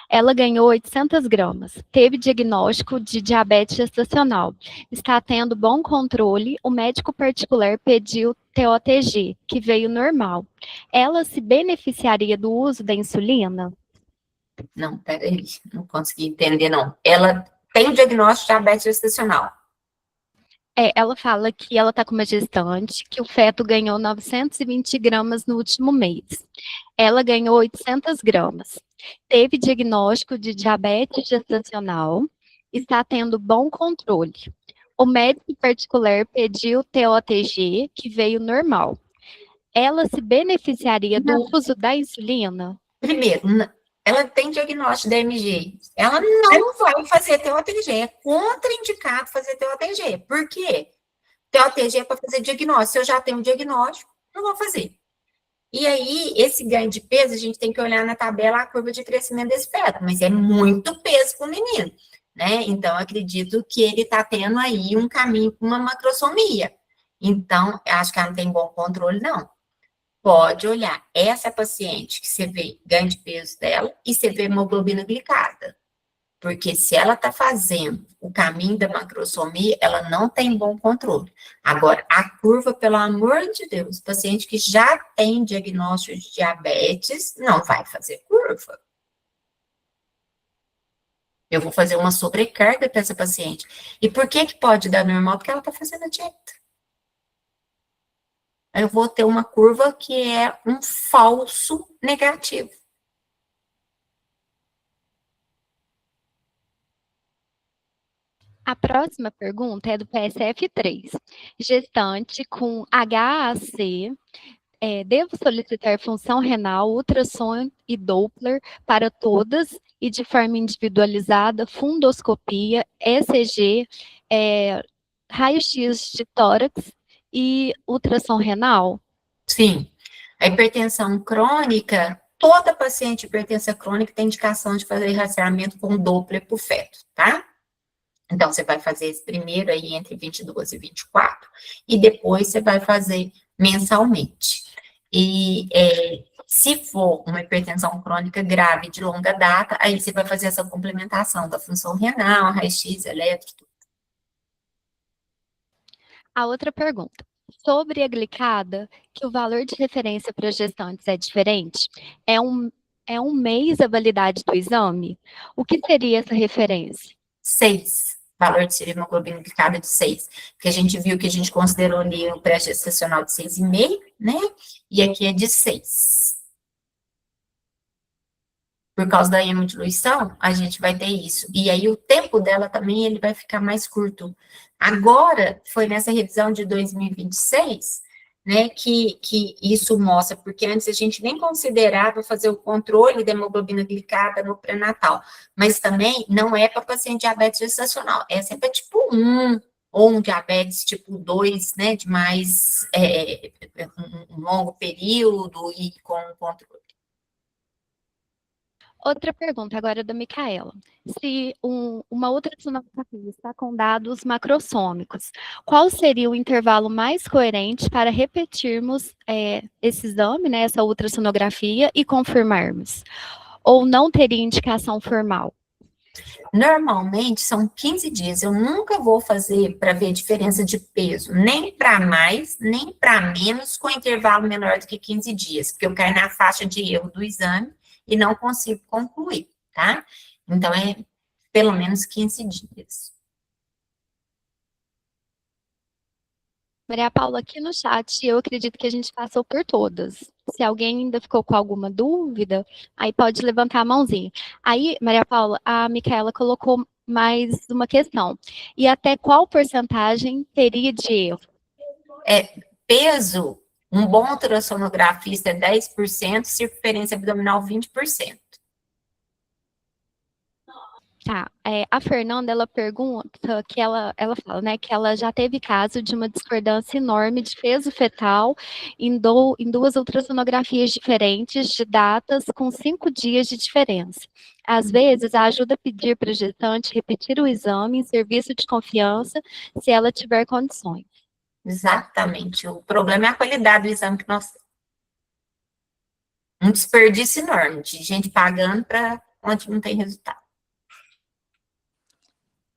Speaker 3: Ela ganhou 800 gramas, teve diagnóstico de diabetes gestacional, está tendo bom controle, o médico particular pediu TOTG, que veio normal. Ela se beneficiaria do uso da insulina?
Speaker 2: Não, peraí, não consegui entender, não. Ela tem o diagnóstico de diabetes gestacional.
Speaker 3: Ela fala que ela está com uma gestante, que o feto ganhou 920 gramas no último mês. Ela ganhou 800 gramas. Teve diagnóstico de diabetes gestacional, está tendo bom controle. O médico particular pediu TOTG, que veio normal. Ela se beneficiaria do uso da insulina?
Speaker 2: Primeiro, ela tem diagnóstico da MG. Ela não vai fazer TOTG. É contraindicado fazer TOTG. Por quê? TOTG é para fazer diagnóstico. Se eu já tenho diagnóstico, não vou fazer. E aí, esse ganho de peso, a gente tem que olhar na tabela a curva de crescimento desse feto, mas é muito peso para o menino, né? Então, acredito que ele está tendo aí um caminho para uma macrosomia. Então, acho que ela não tem bom controle, não. Pode olhar essa paciente que você vê ganho de peso dela e você vê hemoglobina glicada. Porque se ela está fazendo o caminho da macrosomia, ela não tem bom controle. Agora, a curva, pelo amor de Deus, paciente que já tem diagnóstico de diabetes, não vai fazer curva. Eu vou fazer uma sobrecarga para essa paciente. E por que pode dar normal? Porque ela está fazendo a dieta. Eu vou ter uma curva que é um falso negativo.
Speaker 3: A próxima pergunta é do PSF3. Gestante com HAC, devo solicitar função renal, ultrassom e Doppler para todas e de forma individualizada, fundoscopia, ECG, raio-x de tórax e ultrassom renal?
Speaker 2: Sim. A hipertensão crônica, toda paciente hipertensa crônica tem indicação de fazer rastreamento com Doppler por feto, tá? Então, você vai fazer esse primeiro aí entre 22 e 24, e depois você vai fazer mensalmente. E se for uma hipertensão crônica grave de longa data, aí você vai fazer essa complementação da função renal, raio-x, eletro.
Speaker 3: A outra pergunta. Sobre a glicada, que o valor de referência para gestantes é diferente, é um mês a validade do exame? O que seria essa referência?
Speaker 2: 6, valor de hemoglobina glicada de 6, porque a gente viu que a gente considerou ali o pré-gestacional de 6,5, né, e aqui é de 6. Por causa da hemodiluição, a gente vai ter isso, e aí o tempo dela também, ele vai ficar mais curto. Agora, foi nessa revisão de 2026, né, que isso mostra, porque antes a gente nem considerava fazer o controle da hemoglobina glicada no pré-natal, mas também não é para paciente diabetes gestacional, é sempre tipo 1, ou um diabetes tipo 2, né, de mais um longo período e com controle.
Speaker 3: Outra pergunta agora da Micaela. Se uma ultrassonografia está com dados macrossômicos, qual seria o intervalo mais coerente para repetirmos esse exame, né, essa ultrassonografia, e confirmarmos? Ou não teria indicação formal?
Speaker 2: Normalmente são 15 dias. Eu nunca vou fazer para ver diferença de peso, nem para mais, nem para menos, com intervalo menor do que 15 dias, porque eu caio na faixa de erro do exame e não consigo concluir, tá? Então, é pelo menos 15 dias.
Speaker 3: Maria Paula, aqui no chat, eu acredito que a gente passou por todas. Se alguém ainda ficou com alguma dúvida, aí pode levantar a mãozinha. Aí, Maria Paula, a Micaela colocou mais uma questão. E até qual porcentagem teria de erro?
Speaker 2: Peso, um bom ultrassonografista é 10%, circunferência abdominal 20%.
Speaker 3: Tá, a Fernanda, ela pergunta, que ela fala, né, que ela já teve caso de uma discordância enorme de peso fetal em duas ultrassonografias diferentes, de datas com 5 dias de diferença. Às vezes, ajuda a pedir para a gestante repetir o exame em serviço de confiança, se ela tiver condições.
Speaker 2: Exatamente, o problema é a qualidade do exame que nós temos. Um desperdício enorme de gente pagando para onde não tem resultado.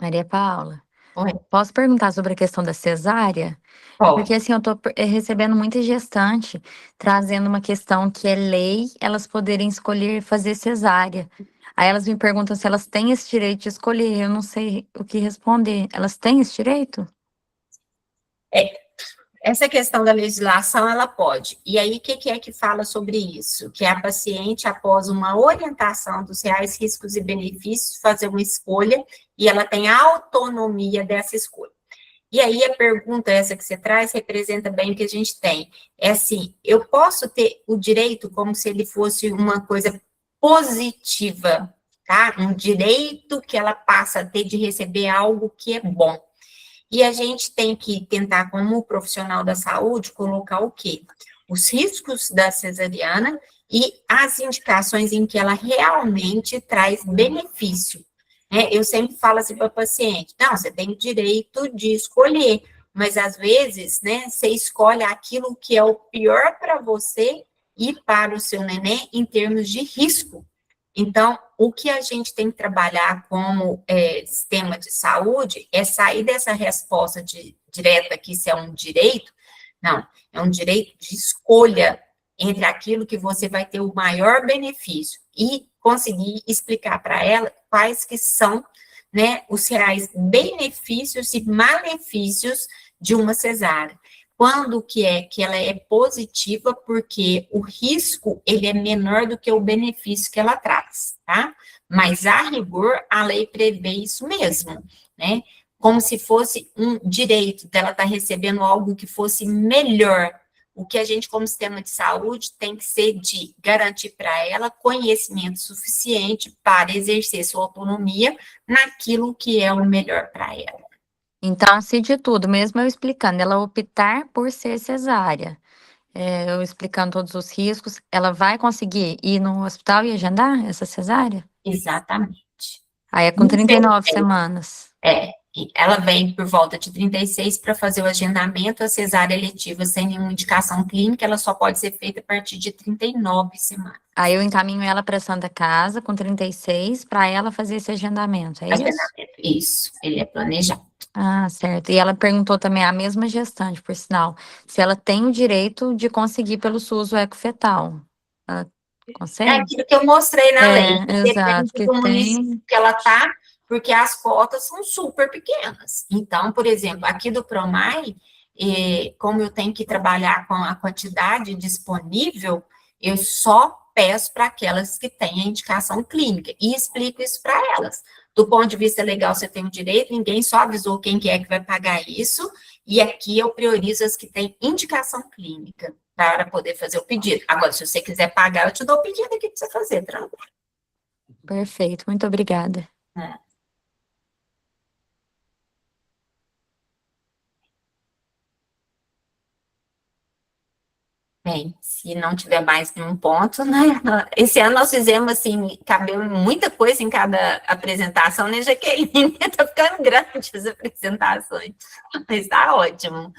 Speaker 6: Maria Paula,
Speaker 2: Oi.
Speaker 6: Posso perguntar sobre a questão da cesárea?
Speaker 2: Pode.
Speaker 6: Porque assim, eu tô recebendo muita gestante trazendo uma questão que é lei, elas poderem escolher fazer cesárea. Aí elas me perguntam se elas têm esse direito de escolher, eu não sei o que responder. Elas têm esse direito?
Speaker 2: Essa questão da legislação, ela pode. E aí, o que é que fala sobre isso? Que a paciente, após uma orientação dos reais riscos e benefícios, fazer uma escolha, e ela tem autonomia dessa escolha. E aí, a pergunta essa que você traz representa bem o que a gente tem. É assim, eu posso ter o direito como se ele fosse uma coisa positiva, tá? Um direito que ela passa a ter de receber algo que é bom. E a gente tem que tentar, como profissional da saúde, colocar o quê? Os riscos da cesariana e as indicações em que ela realmente traz benefício. Eu sempre falo assim para o paciente, não, você tem o direito de escolher, mas às vezes, né, você escolhe aquilo que é o pior para você e para o seu neném em termos de risco. Então, o que a gente tem que trabalhar como sistema de saúde é sair dessa resposta direta que isso é um direito, não, é um direito de escolha entre aquilo que você vai ter o maior benefício e conseguir explicar para ela quais que são, né, os reais benefícios e malefícios de uma cesárea. Quando que ela é positiva, porque o risco, ele é menor do que o benefício que ela traz, tá? Mas, a rigor, a lei prevê isso mesmo, né? como se fosse um direito dela estar recebendo algo que fosse melhor. O que a gente, como sistema de saúde, tem que ser de garantir para ela conhecimento suficiente para exercer sua autonomia naquilo que é o melhor para ela.
Speaker 6: Então, se de tudo, mesmo eu explicando, ela optar por ser cesárea, eu explicando todos os riscos, ela vai conseguir ir no hospital e agendar essa cesárea?
Speaker 2: Exatamente.
Speaker 6: Aí é com 39 semanas.
Speaker 2: Ela vem por volta de 36 para fazer o agendamento, a cesárea eletiva sem nenhuma indicação clínica, ela só pode ser feita a partir de 39 semanas.
Speaker 6: Aí eu encaminho ela para a Santa Casa com 36 para ela fazer esse agendamento, é isso?
Speaker 2: Isso, ele é planejado.
Speaker 6: Ah, certo. E ela perguntou também, a mesma gestante, por sinal, se ela tem o direito de conseguir pelo SUS o ecofetal. Ela consegue?
Speaker 2: É aquilo que eu mostrei na lei.
Speaker 6: Exato,
Speaker 2: Depende do município que ela está, porque as cotas são super pequenas. Então, por exemplo, aqui do PROMAI, como eu tenho que trabalhar com a quantidade disponível, eu só peço para aquelas que têm a indicação clínica e explico isso para elas. Do ponto de vista legal, você tem o direito, ninguém só avisou quem que é que vai pagar isso, e aqui eu priorizo as que têm indicação clínica para poder fazer o pedido. Agora, se você quiser pagar, eu te dou o pedido aqui para você fazer, tranquilo.
Speaker 6: Perfeito, muito obrigada.
Speaker 2: Bem, se não tiver mais nenhum ponto, né? Esse ano nós fizemos, assim, cabeu muita coisa em cada apresentação, né, Jaqueline? Tá ficando grande as apresentações, mas tá ótimo.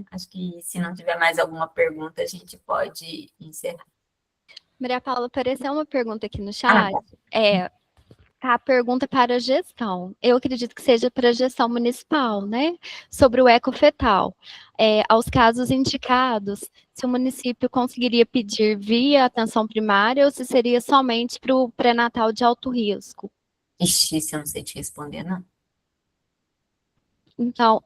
Speaker 2: Acho que se não tiver mais alguma pergunta, a gente pode encerrar.
Speaker 3: Maria Paula, apareceu uma pergunta aqui no chat. A pergunta para a gestão. Eu acredito que seja para a gestão municipal, né? Sobre o ecofetal. Aos casos indicados, se o município conseguiria pedir via atenção primária ou se seria somente para o pré-natal de alto risco?
Speaker 2: Ixi, se eu não sei te responder, não.
Speaker 3: Então,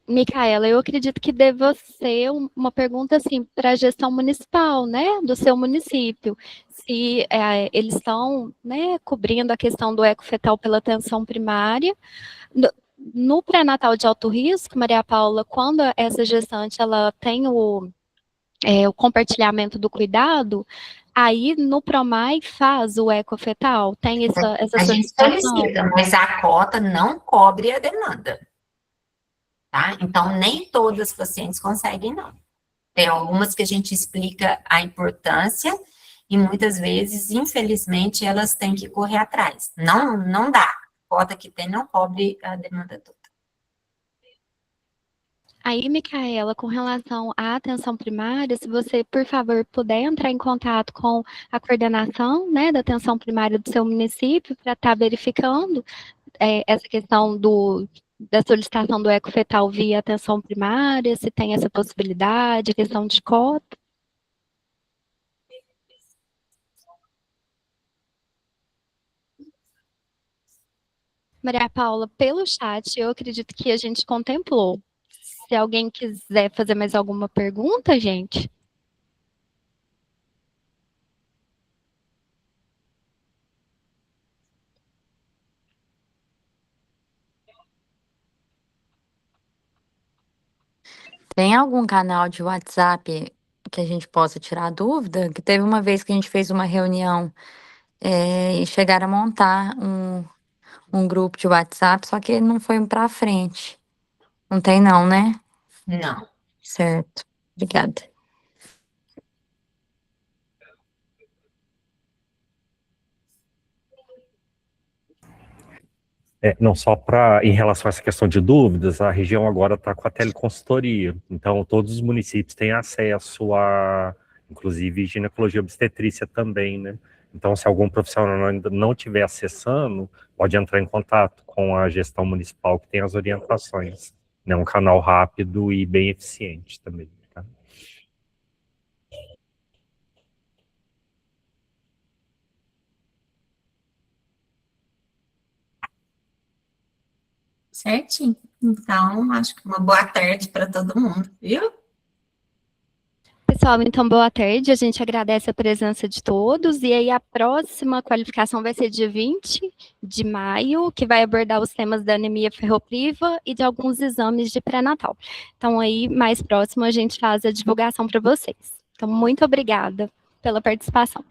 Speaker 3: Micaela, eu acredito que deva ser uma pergunta assim para a gestão municipal, né, do seu município, se eles estão, né, cobrindo a questão do ecofetal pela atenção primária. No pré-natal de alto risco, Maria Paula, quando essa gestante ela tem o compartilhamento do cuidado, aí no PROMAI faz o ecofetal, tem essa
Speaker 2: a gente solicita, mas a cota não cobre a demanda. Tá? Então, nem todas as pacientes conseguem, não. Tem algumas que a gente explica a importância e muitas vezes, infelizmente, elas têm que correr atrás. Não dá. A cota que tem não cobre a demanda toda.
Speaker 3: Aí, Micaela, com relação à atenção primária, se você, por favor, puder entrar em contato com a coordenação, né, da atenção primária do seu município para estar verificando essa questão da solicitação do ecofetal via atenção primária, se tem essa possibilidade, questão de cota. Maria Paula, pelo chat, eu acredito que a gente contemplou. Se alguém quiser fazer mais alguma pergunta, gente.
Speaker 6: Tem algum canal de WhatsApp que a gente possa tirar dúvida? Que teve uma vez que a gente fez uma reunião e chegaram a montar um grupo de WhatsApp, só que não foi para frente. Não tem não, né?
Speaker 2: Não.
Speaker 6: Certo. Obrigada.
Speaker 8: Não, só para, em relação a essa questão de dúvidas, a região agora está com a teleconsultoria, então todos os municípios têm acesso a, inclusive, ginecologia e obstetrícia também, né? Então, se algum profissional ainda não estiver acessando, pode entrar em contato com a gestão municipal, que tem as orientações. É um canal rápido e bem eficiente também. Tá?
Speaker 2: Certinho. Então, acho que uma boa tarde para todo mundo, viu?
Speaker 3: Pessoal, então boa tarde, a gente agradece a presença de todos, e aí a próxima qualificação vai ser dia 20 de maio, que vai abordar os temas da anemia ferropriva e de alguns exames de pré-natal. Então aí, mais próximo, a gente faz a divulgação para vocês. Então, muito obrigada pela participação.